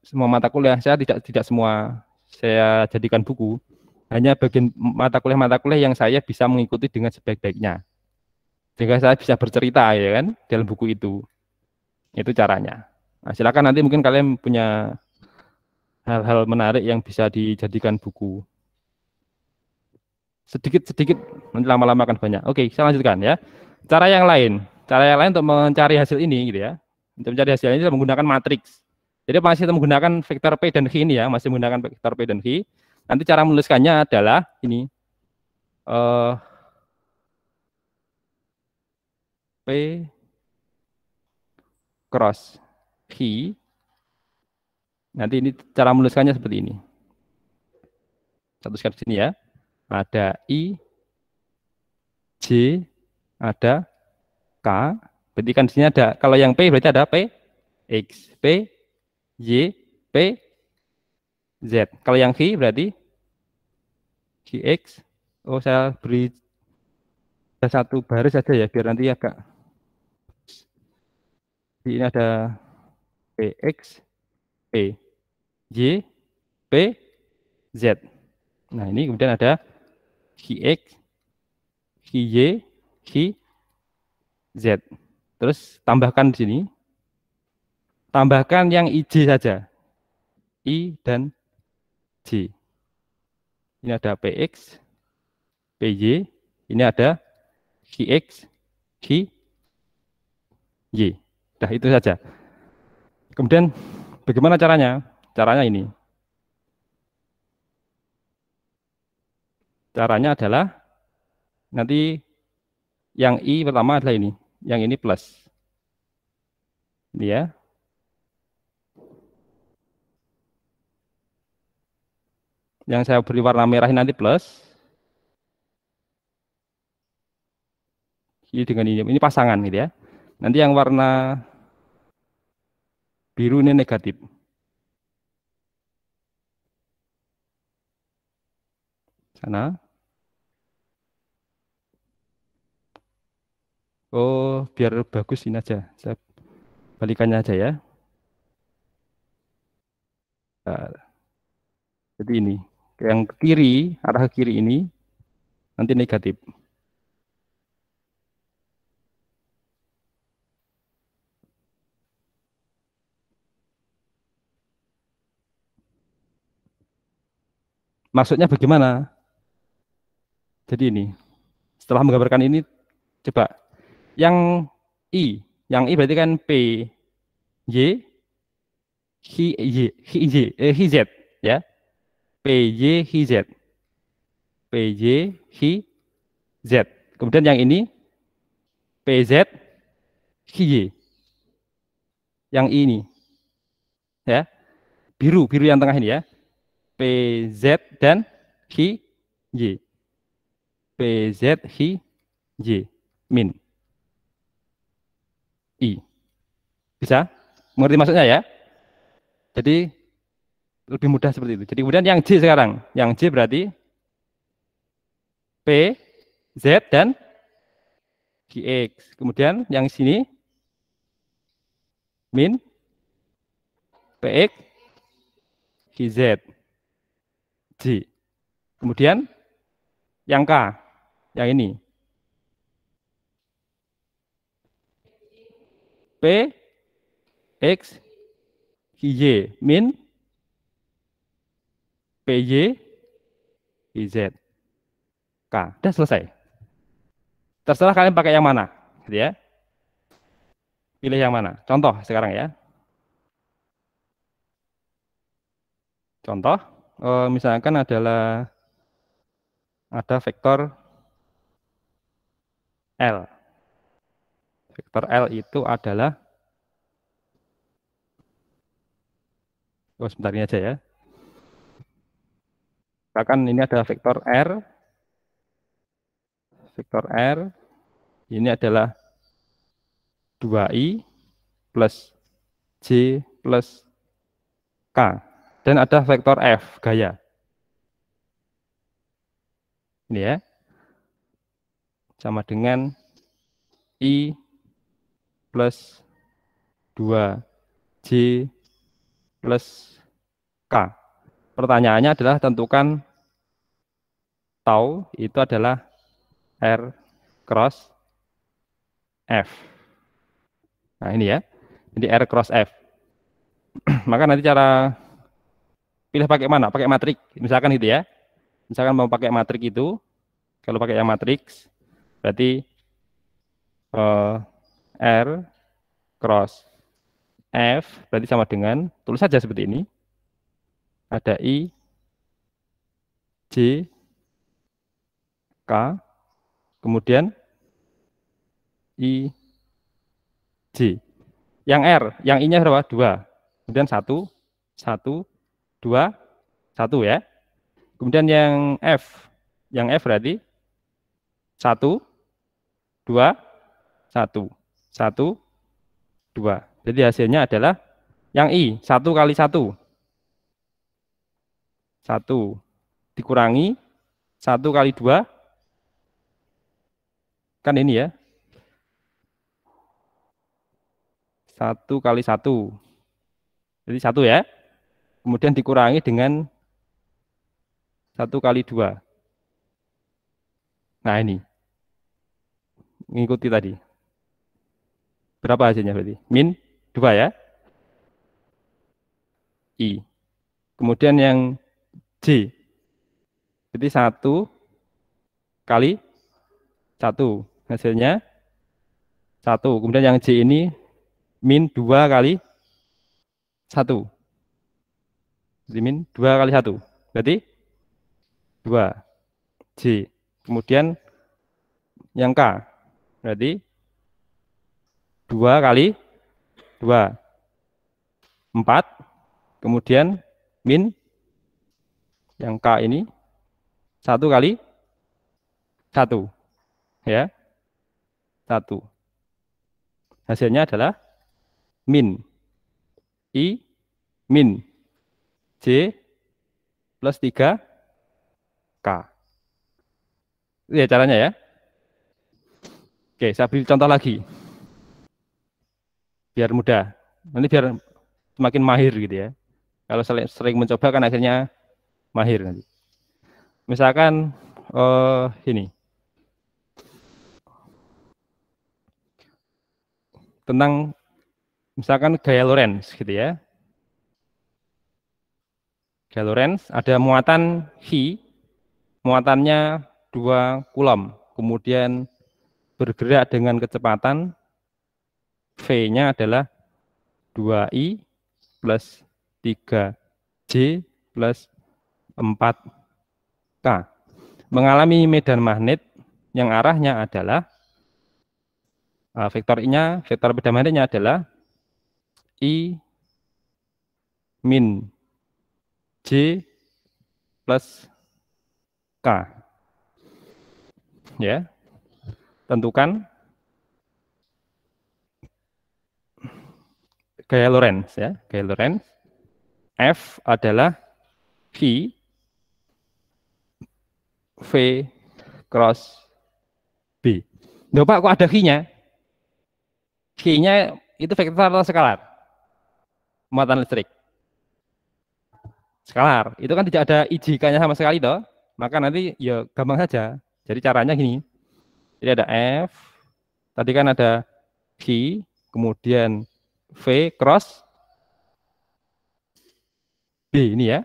semua mata kuliah? Saya tidak semua saya jadikan buku. Hanya bagian mata kuliah yang saya bisa mengikuti dengan sebaik-baiknya. Sehingga saya bisa bercerita ya kan dalam buku itu. Itu caranya. Nah, silakan nanti mungkin kalian punya hal-hal menarik yang bisa dijadikan buku. Sedikit-sedikit nanti lama-lama akan banyak. Oke, saya lanjutkan ya. Cara yang lain untuk mencari hasil ini gitu ya. Untuk mencari hasil ini kita menggunakan matriks. Jadi masih kita menggunakan vektor P dan Q ini ya, masih menggunakan vektor P dan Q. Nanti cara menuliskannya adalah ini. P cross Q Nanti ini cara menuliskannya seperti ini. Saya tuliskan di sini ya. Ada I, J, ada K. Berarti kan di sini ada, kalau yang P berarti ada P, X, P, Y, P, Z. Kalau yang V berarti GX. Oh, saya beri satu baris saja ya, biar nanti agak. Ini ada PX, P, Y, P, Z. Nah, ini kemudian ada GX, GY, GZ. Terus tambahkan di sini, tambahkan yang IJ saja. I dan J. Ini ada PX, PY, ini ada GX, GY. Nah, itu saja. Kemudian bagaimana caranya? Caranya ini. Caranya adalah nanti yang I pertama adalah ini. Yang ini plus. Ini ya. Yang saya beri warna merah ini nanti plus. Ini dengan ini pasangan gitu ya. Nanti yang warna biru ini negatif. Sana. Oh, biar bagus ini aja. Saya balikannya aja ya. Nah, jadi ini. Yang ke kiri, arah ke kiri ini nanti negatif. Maksudnya bagaimana? Jadi ini. Setelah menggambarkan ini, coba. Yang I. Yang I berarti kan P, Y, Z. Ya. P, Y, Z. P, Y, Z. Kemudian yang ini PZ, Y. Yang ini ya, biru biru yang tengah ini ya, PZ dan Y. PZ, Y, min I. Bisa mengerti maksudnya ya? Jadi lebih mudah seperti itu. Jadi kemudian yang J sekarang, yang J berarti P, Z dan GX. Kemudian yang sini min PX, GZ, J. Kemudian yang K, yang ini P, X, Y, min PY, YZ, K. Udah selesai. Terserah kalian pakai yang mana, gitu ya. Pilih yang mana. Contoh sekarang ya. Contoh, misalkan adalah ada vektor L. Vektor L itu adalah, oh sebentar ini aja ya. Misalkan ini ada vektor R, vektor R, ini adalah 2i plus j plus k. Dan ada vektor F, gaya. Ini ya, sama dengan i plus 2j plus k. Pertanyaannya adalah tentukan tau itu adalah R cross F. Nah ini ya, jadi R cross F. Maka nanti cara pilih pakai mana? Pakai matrik, misalkan gitu ya. Misalkan mau pakai matrik itu, kalau pakai yang matriks, berarti R cross F berarti sama dengan, tulis saja seperti ini, ada I, J, K, kemudian I, J. Yang R, yang I-nya berapa? 2. Kemudian 1, 1, 2, 1 ya. Kemudian yang F berarti 1, 2, 1, 1, 2. Jadi hasilnya adalah yang I, 1 kali 1. 1 dikurangi 1 kali 2, kan ini ya. 1 kali 1. Jadi 1 ya. Kemudian dikurangi dengan 1 kali 2. Nah ini, mengikuti tadi. Berapa hasilnya berarti? Min 2 ya. I. Kemudian yang J. Jadi 1 kali 1. Hasilnya 1. Kemudian yang J ini min 2 kali 1. Jadi min 2 kali 1. Berarti 2. J. Kemudian yang K. Berarti 2 kali 2. 4. Kemudian min yang K ini 1 kali 1. Ya. 1. Hasilnya adalah min I min J plus 3 K. Itu ya caranya ya. Oke, saya beri contoh lagi. Biar mudah. Nanti biar semakin mahir gitu ya. Kalau sering mencoba kan akhirnya mahir nanti. Misalkan ini. Tentang misalkan gaya Lorentz gitu ya. Gaya Lorentz ada muatan V, muatannya 2 Coulomb. Kemudian bergerak dengan kecepatan V-nya adalah 2I plus 3J plus 4K. Mengalami medan magnet yang arahnya adalah vektor medan magnetnya adalah I min J plus K. Ya. Tentukan gaya Lorentz ya, gaya Lorentz. F adalah V cross B. Loh Pak, kok ada V-nya? V-nya itu vektor atau skalar? Muatan listrik. Skalar. Itu kan tidak ada IJK-nya sama sekali toh. Maka nanti ya gampang saja. Jadi caranya gini. Jadi ada F, tadi kan ada V, kemudian V cross B ini ya.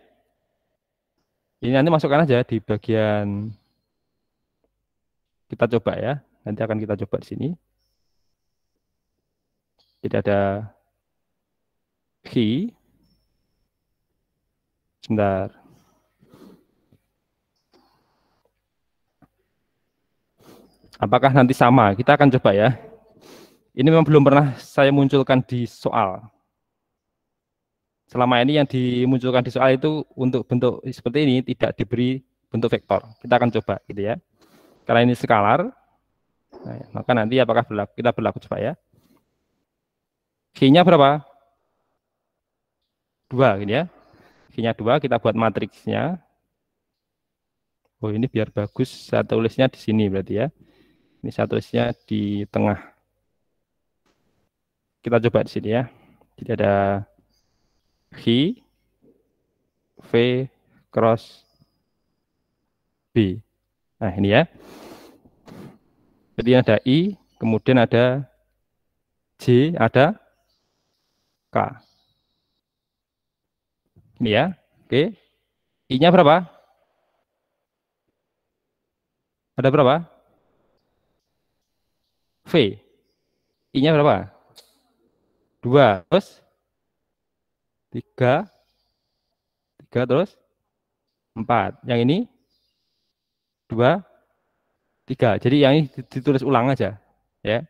Ini nanti masukkan aja di bagian kita coba ya. Nanti akan kita coba di sini. Jadi ada V. Sebentar. Apakah nanti sama? Kita akan coba ya. Ini memang belum pernah saya munculkan di soal. Selama ini yang dimunculkan di soal itu untuk bentuk seperti ini tidak diberi bentuk vektor. Kita akan coba gitu ya. Karena ini skalar, nah, maka nanti apakah kita berlaku coba ya. V-nya berapa? 2 gitu ya. V-nya 2, kita buat matriksnya. Oh ini biar bagus, saya tulisnya di sini berarti ya. Ini saya tulisnya di tengah. Kita coba di sini ya. Jadi ada V cross B. Nah ini ya. Jadi ada I, kemudian ada J, ada K. Ini ya. Oke. I-nya berapa? Ada berapa? V. I-nya berapa? 2. Terus 3. 3 terus 4. Yang ini 2, 3. Jadi yang ini ditulis ulang aja. Ya.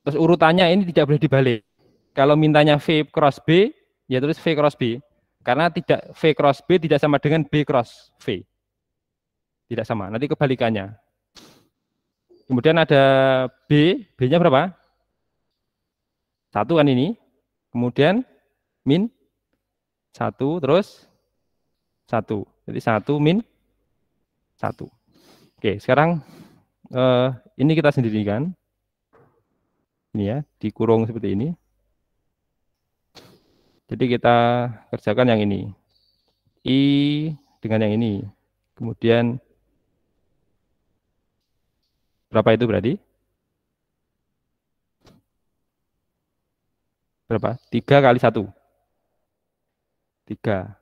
Terus urutannya ini tidak boleh dibalik. Kalau mintanya V cross B, ya tulis V cross B. Karena tidak V cross B tidak sama dengan B cross V. Tidak sama, nanti kebalikannya. Kemudian ada B, B-nya berapa? 1 kan ini. Kemudian min 1, terus 1. Jadi 1 min 1. Oke, sekarang ini kita sendirikan. Ini ya, dikurung seperti ini. Jadi kita kerjakan yang ini. I dengan yang ini. Kemudian berapa itu berarti? Berapa? 3 kali 1. 3.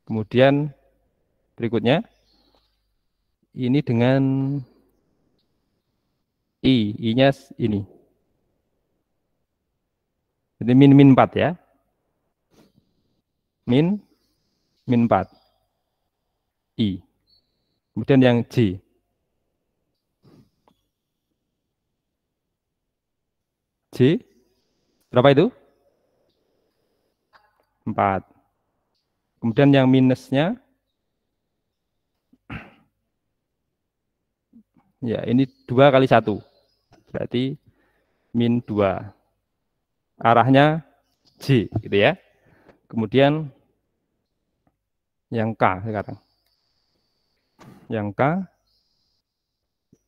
Kemudian berikutnya ini dengan I-nya ini. Jadi min 4 ya. Min 4. I. Kemudian yang J. J berapa itu? 4. Kemudian yang minusnya ya ini 2 kali 1. Berarti min 2. Arahnya J gitu ya. Kemudian yang K sekarang. Yang K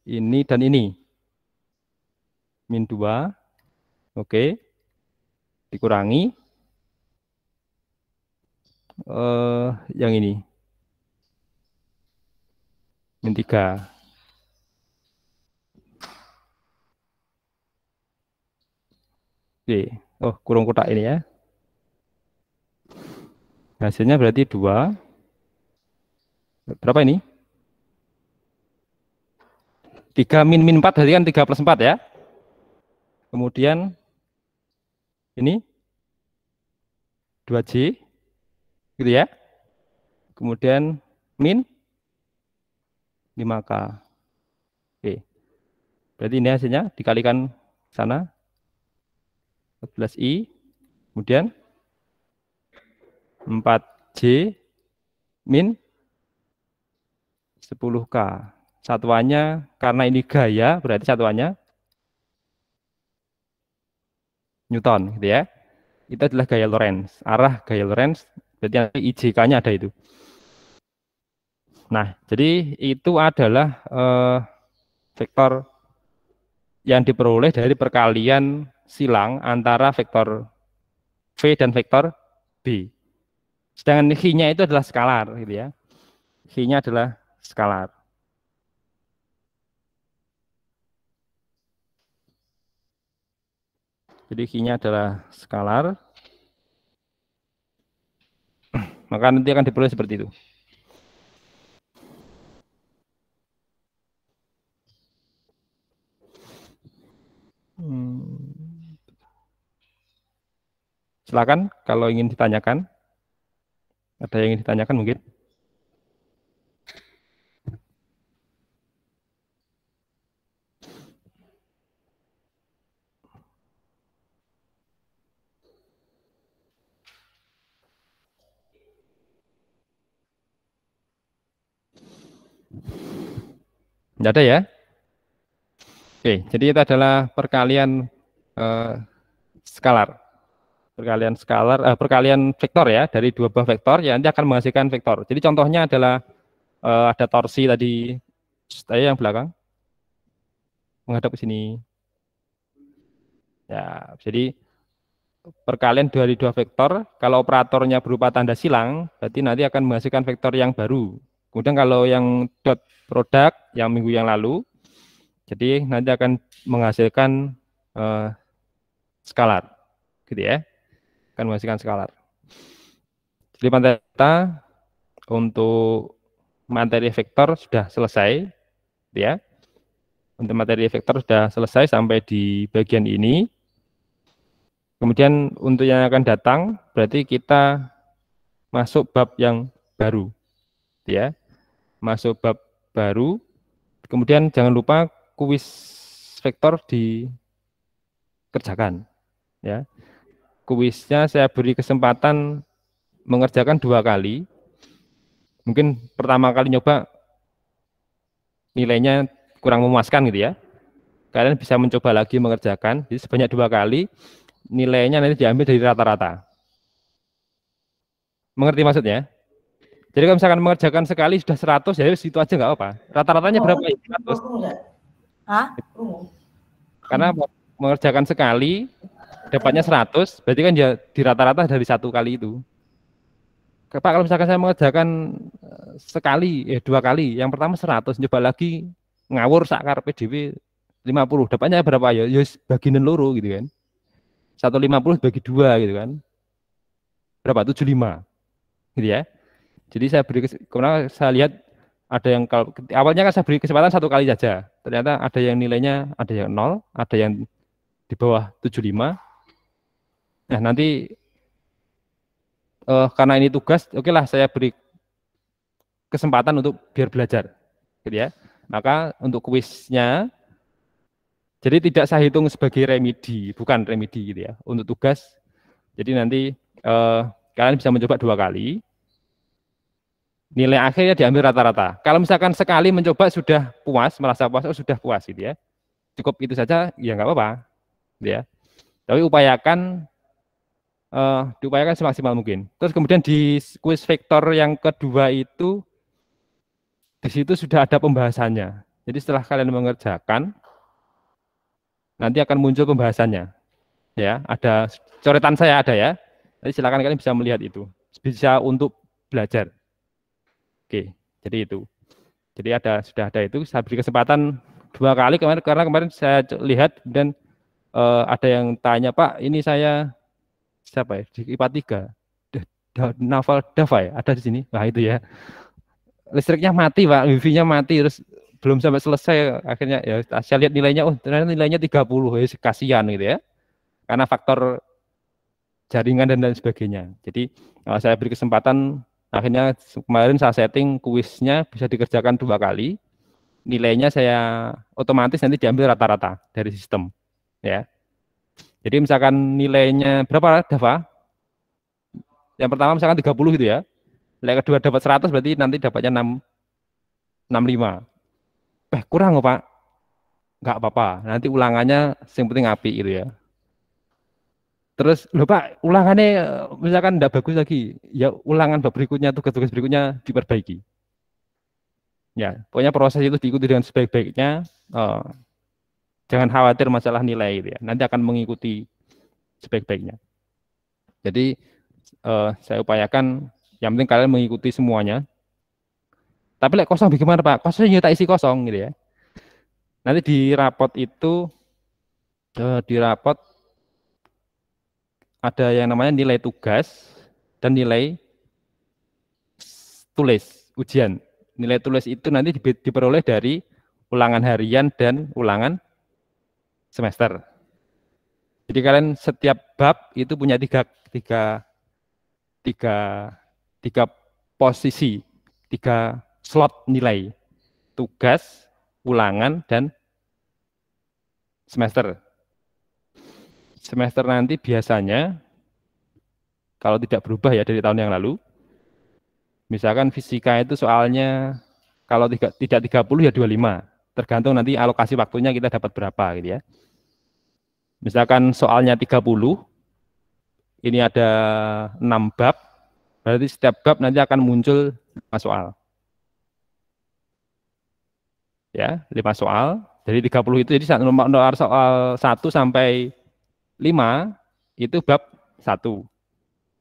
ini dan ini. Min 2. Oke. Dikurangi yang ini. Min 3. Oke. Oh, kurung kotak ini ya. Hasilnya berarti 2. Berapa ini? 3 min 4 berarti kan 3 plus 4 ya. Kemudian ini 2J gitu ya. Kemudian min 5K. Oke. Berarti ini hasilnya dikalikan sana 14I. Kemudian 4J min 10K. Satuannya karena ini gaya berarti satuannya Newton gitu ya. Itu adalah gaya Lorentz. Arah gaya Lorentz berarti nanti IJK-nya ada itu. Nah, jadi itu adalah vektor yang diperoleh dari perkalian silang antara vektor V dan vektor B. Sedangkan H-nya itu adalah skalar gitu ya. H-nya adalah skalar. Jadi H-nya adalah skalar. Maka nanti akan diperoleh seperti itu. Silakan kalau ingin ditanyakan. Ada yang ingin ditanyakan mungkin? Tidak ada ya? Oke, jadi itu adalah perkalian skalar. Perkalian vektor ya, dari dua buah vektor ya nanti akan menghasilkan vektor. Jadi contohnya adalah ada torsi tadi saya yang belakang menghadap ke sini. Ya, jadi perkalian dari dua vektor, kalau operatornya berupa tanda silang, berarti nanti akan menghasilkan vektor yang baru. Kemudian kalau yang dot product yang minggu yang lalu, jadi nanti akan menghasilkan skalar, gitu ya, akan menghasilkan skalar. Jadi materi kita untuk materi vektor sudah selesai, gitu ya. Untuk materi vektor sudah selesai sampai di bagian ini. Kemudian untuk yang akan datang, berarti kita masuk bab yang baru, ya. Masuk bab baru. Kemudian jangan lupa kuis vektor dikerjakan, ya. kuisnya saya beri kesempatan mengerjakan 2 kali. Mungkin pertama kali nyoba nilainya kurang memuaskan gitu ya. Kalian bisa mencoba lagi mengerjakan, jadi sebanyak 2 kali, nilainya nanti diambil dari rata-rata. Mengerti maksudnya? Jadi kalau misalkan mengerjakan sekali sudah 100, ya itu aja nggak apa. Rata-ratanya berapa ya? 100. Hah? Karena mengerjakan sekali, dapatnya 100, berarti kan ya di rata-rata dari 1 kali itu. Pak, kalau misalkan saya mengerjakan sekali, 2 kali, yang pertama 100, coba lagi ngawur sakar PDW 50, dapatnya berapa ya? Ya bagian loro gitu kan. 150 bagi 2 gitu kan. Berapa? 75 gitu ya. Jadi saya beri kemudian saya lihat ada yang kalau awalnya kan saya beri kesempatan 1 kali saja. Ternyata ada yang nilainya ada yang 0, ada yang di bawah 75. Nah, nanti karena ini tugas, oke lah saya beri kesempatan untuk biar belajar. Gitu ya. Maka untuk kuisnya jadi tidak saya hitung sebagai remedi, bukan remedi gitu ya. Untuk tugas, jadi nanti kalian bisa mencoba 2 kali. Nilai akhirnya diambil rata-rata. Kalau misalkan sekali mencoba sudah puas, merasa puas, oh sudah puas gitu ya. Cukup itu saja, ya nggak apa-apa, gitu ya. Tapi diupayakan semaksimal mungkin. Terus kemudian di kuis vektor yang kedua itu, di situ sudah ada pembahasannya. Jadi setelah kalian mengerjakan, nanti akan muncul pembahasannya. Ya, ada coretan saya ada ya. Jadi silakan kalian bisa melihat itu. Bisa untuk belajar. Oke, jadi itu. Jadi sudah ada itu. Saya beri kesempatan 2 kali kemarin karena kemarin saya lihat dan ada yang tanya, Pak, ini saya siapa ya di IPA 3 Naval Dava ya ada di sini. Wah itu ya. Listriknya mati, Pak, wifi-nya mati terus belum sampai selesai akhirnya ya saya lihat nilainya, oh ternyata nilainya 30, ya kasihan gitu ya. Karena faktor jaringan dan lain sebagainya. Jadi saya beri kesempatan, akhirnya kemarin saya setting kuisnya bisa dikerjakan 2 kali. Nilainya saya otomatis nanti diambil rata-rata dari sistem. Ya. Jadi misalkan nilainya berapa, Dava? Yang pertama misalkan 30 gitu ya. Nilai kedua dapat 100 berarti nanti dapatnya 65. Kurang kok, Pak. Enggak apa-apa. Nanti ulangannya yang penting api gitu ya. Terus, loh Pak, ulangannya misalkan enggak bagus lagi. Ya ulangan berikutnya, tugas-tugas berikutnya diperbaiki. Ya, pokoknya proses itu diikuti dengan sebaik-baiknya. Jangan khawatir masalah nilai gitu ya. Nanti akan mengikuti sebaik-baiknya. Jadi saya upayakan yang penting kalian mengikuti semuanya. Tapi kosong bagaimana Pak? Kosongnya tak isi kosong gitu ya. Nanti di rapot itu di rapot ada yang namanya nilai tugas dan nilai tulis ujian. Nilai tulis itu nanti diperoleh dari ulangan harian dan ulangan semester. Jadi kalian setiap bab itu punya tiga posisi, 3 slot nilai, tugas, ulangan, dan semester. Semester nanti biasanya, kalau tidak berubah ya dari tahun yang lalu, misalkan fisika itu soalnya kalau tidak 30 ya 25, tergantung nanti alokasi waktunya kita dapat berapa gitu ya. Misalkan soalnya 30, ini ada 6 bab, berarti setiap bab nanti akan muncul 5 soal. Ya, 5 soal. Jadi 30 itu jadi nomor soal 1 sampai 5 itu bab 1.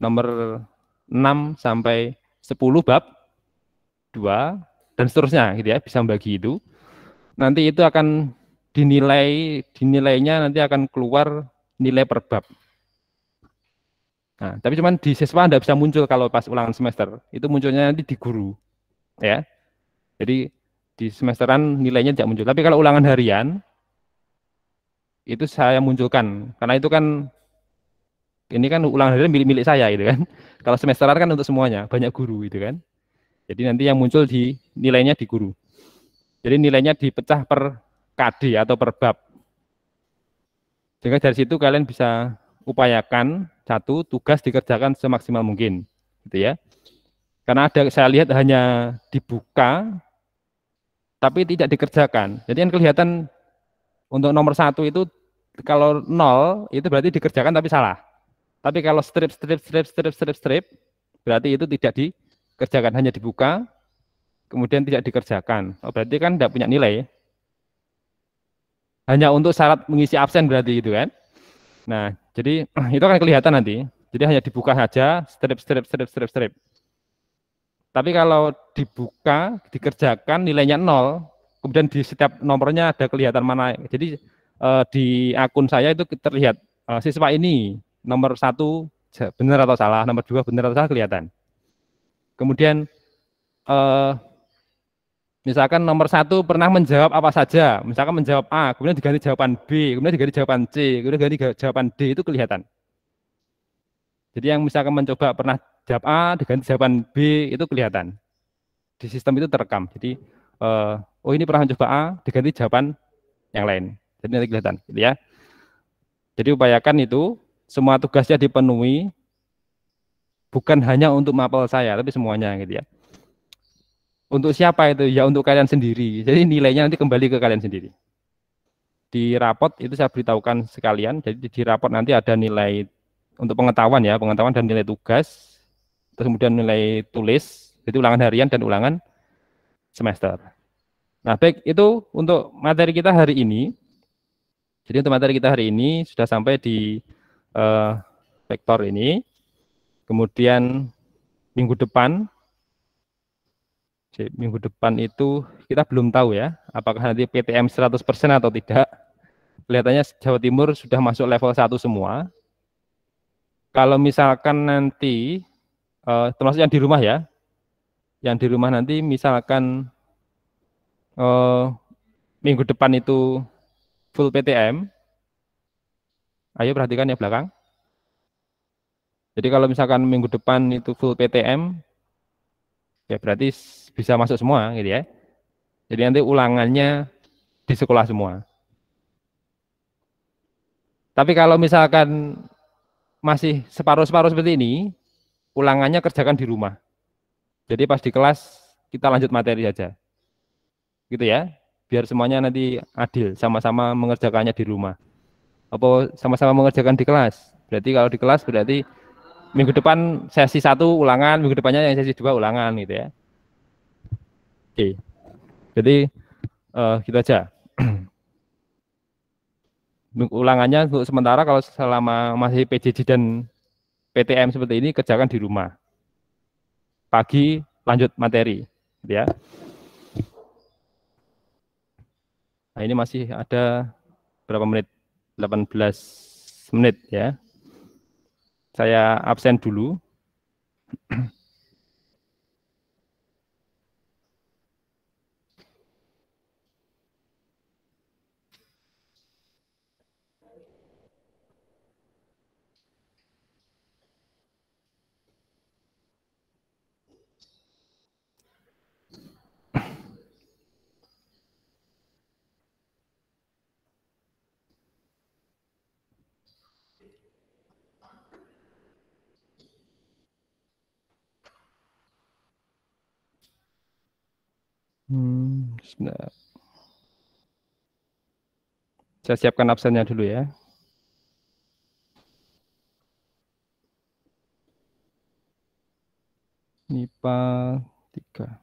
Nomor 6 sampai 10 bab 2 dan seterusnya gitu ya, bisa membagi itu. Nanti itu akan dinilainya nanti akan keluar nilai per bab. Nah, tapi cuman di siswa Anda bisa muncul kalau pas ulangan semester. Itu munculnya nanti di guru. Ya. Jadi di semesteran nilainya tidak muncul. Tapi kalau ulangan harian itu saya munculkan karena itu kan ini kan ulangan harian milik saya gitu kan. Kalau semesteran kan untuk semuanya, banyak guru gitu kan. Jadi nanti yang muncul di nilainya di guru. Jadi nilainya dipecah per KD atau per bab. Sehingga dari situ kalian bisa upayakan satu, tugas dikerjakan semaksimal mungkin, gitu ya. Karena ada saya lihat hanya dibuka tapi tidak dikerjakan. Jadi yang kelihatan untuk nomor satu itu kalau nol itu berarti dikerjakan tapi salah. Tapi kalau strip berarti itu tidak dikerjakan, hanya dibuka kemudian tidak dikerjakan. Oh, berarti kan tidak punya nilai. Hanya untuk syarat mengisi absen berarti itu kan. Nah, jadi itu akan kelihatan nanti. Jadi hanya dibuka saja strip. Tapi kalau dibuka, dikerjakan nilainya nol, kemudian di setiap nomornya ada kelihatan mana. Jadi di akun saya itu terlihat siswa ini nomor satu benar atau salah, nomor dua benar atau salah kelihatan. Kemudian eh, misalkan nomor satu pernah menjawab apa saja, misalkan menjawab A, kemudian diganti jawaban B, kemudian diganti jawaban C, kemudian diganti jawaban D, itu kelihatan. Jadi yang misalkan mencoba pernah jawab A, diganti jawaban B, itu kelihatan. Di sistem itu terekam. Jadi, oh ini pernah mencoba A, diganti jawaban yang lain. Jadi nanti kelihatan, gitu ya. Jadi upayakan itu, semua tugasnya dipenuhi, bukan hanya untuk mapel saya, tapi semuanya, gitu ya. Untuk siapa itu? Ya untuk kalian sendiri. Jadi nilainya nanti kembali ke kalian sendiri. Di rapot itu saya beritahukan sekalian. Jadi di rapot nanti ada nilai untuk pengetahuan ya, pengetahuan dan nilai tugas, terus kemudian nilai tulis, itu ulangan harian dan ulangan semester. Nah, baik itu untuk materi kita hari ini. Jadi untuk materi kita hari ini sudah sampai di eh, vektor ini. Kemudian minggu depan, minggu depan itu kita belum tahu ya, apakah nanti PTM 100% atau tidak. Kelihatannya Jawa Timur sudah masuk level 1 semua. Kalau misalkan nanti, termasuk yang di rumah ya, yang di rumah nanti misalkan eh, minggu depan itu full PTM, ayo perhatikan ya belakang. Jadi kalau misalkan minggu depan itu full PTM, ya berarti bisa masuk semua gitu ya. Jadi nanti ulangannya di sekolah semua. Tapi kalau misalkan masih separuh-separuh seperti ini, ulangannya kerjakan di rumah. Jadi pas di kelas kita lanjut materi saja. Gitu ya. Biar semuanya nanti adil, sama-sama mengerjakannya di rumah. Apa sama-sama mengerjakan di kelas? Berarti kalau di kelas berarti minggu depan sesi satu ulangan, minggu depannya yang sesi dua ulangan gitu ya. Oke. Jadi gitu aja. Ulangannya untuk sementara kalau selama masih PJJ dan PTM seperti ini kerjakan di rumah. Pagi lanjut materi, gitu ya. Nah, ini masih ada berapa menit? 18 menit ya. Saya absen dulu. Sebentar. Saya siapkan absennya dulu ya. MIPA 3.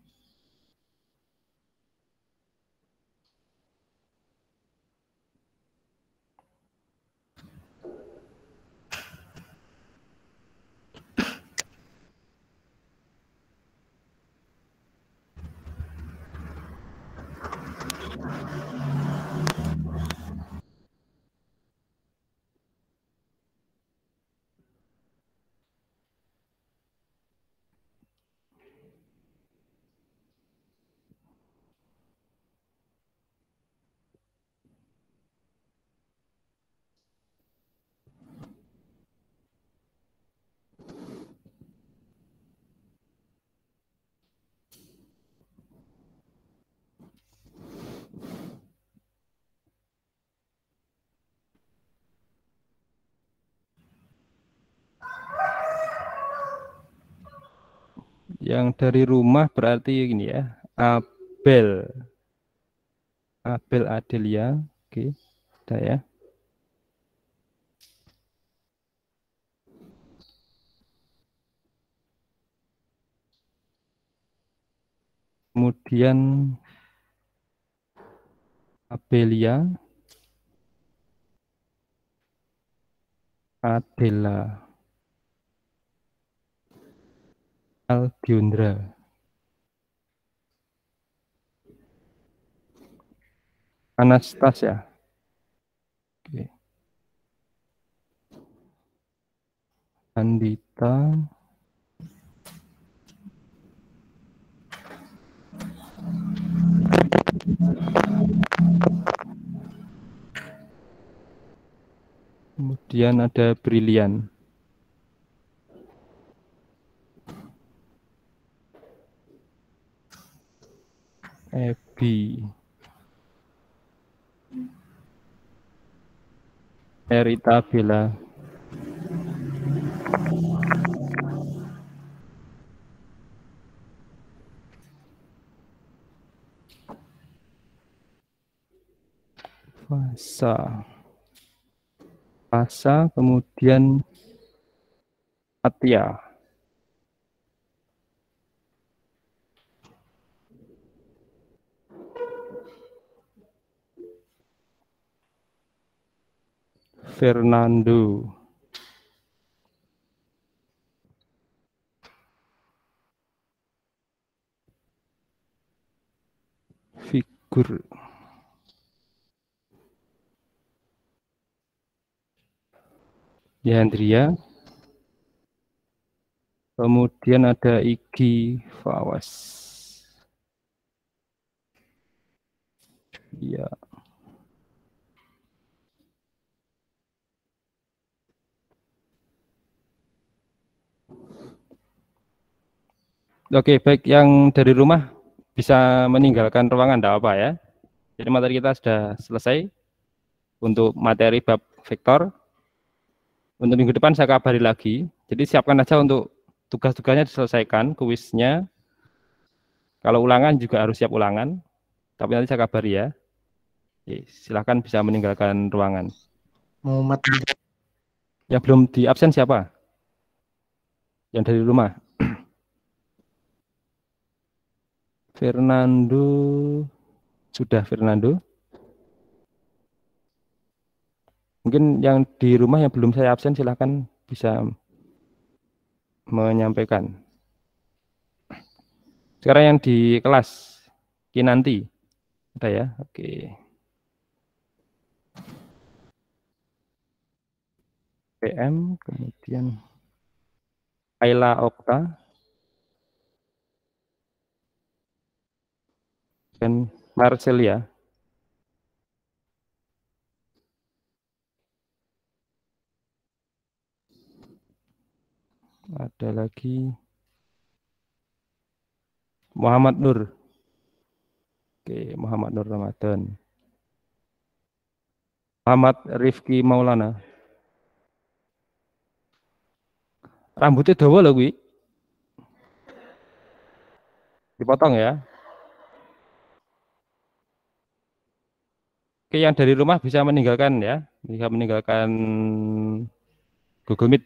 Yang dari rumah berarti gini ya. Abel. Abel Adelia. Oke, sudah ya. Kemudian Abelia, Adela, Aldiundra, Anastasia. Oke. Andita, kemudian ada Brilian, Ebi, Erita Bella, Fasa, Fasa, kemudian Atia, Fernando, Figur, Yandria, kemudian ada Igi Fawas. Ya. Oke, baik yang dari rumah bisa meninggalkan ruangan, enggak apa ya. Jadi materi kita sudah selesai untuk materi bab vektor. Untuk minggu depan saya kabari lagi. Jadi siapkan aja untuk tugas-tugasnya diselesaikan, kuisnya. Kalau ulangan juga harus siap ulangan. Tapi nanti saya kabari ya. Oke, silahkan bisa meninggalkan ruangan. Muhammad. Yang belum di absen siapa? Yang dari rumah. Fernando. Sudah Fernando. Mungkin yang di rumah yang belum saya absen silahkan bisa menyampaikan. Sekarang yang di kelas Kinanti. Ada ya? Oke. PM, kemudian Ayla Okta, dan Marcelia. Ada lagi Muhammad Nur. Oke, Muhammad Nur Ramadan. Muhammad Rifki Maulana. Rambutnya dawa loh, Wi. Dipotong ya. Oke, yang dari rumah bisa meninggalkan ya. Bisa meninggalkan Google Meet.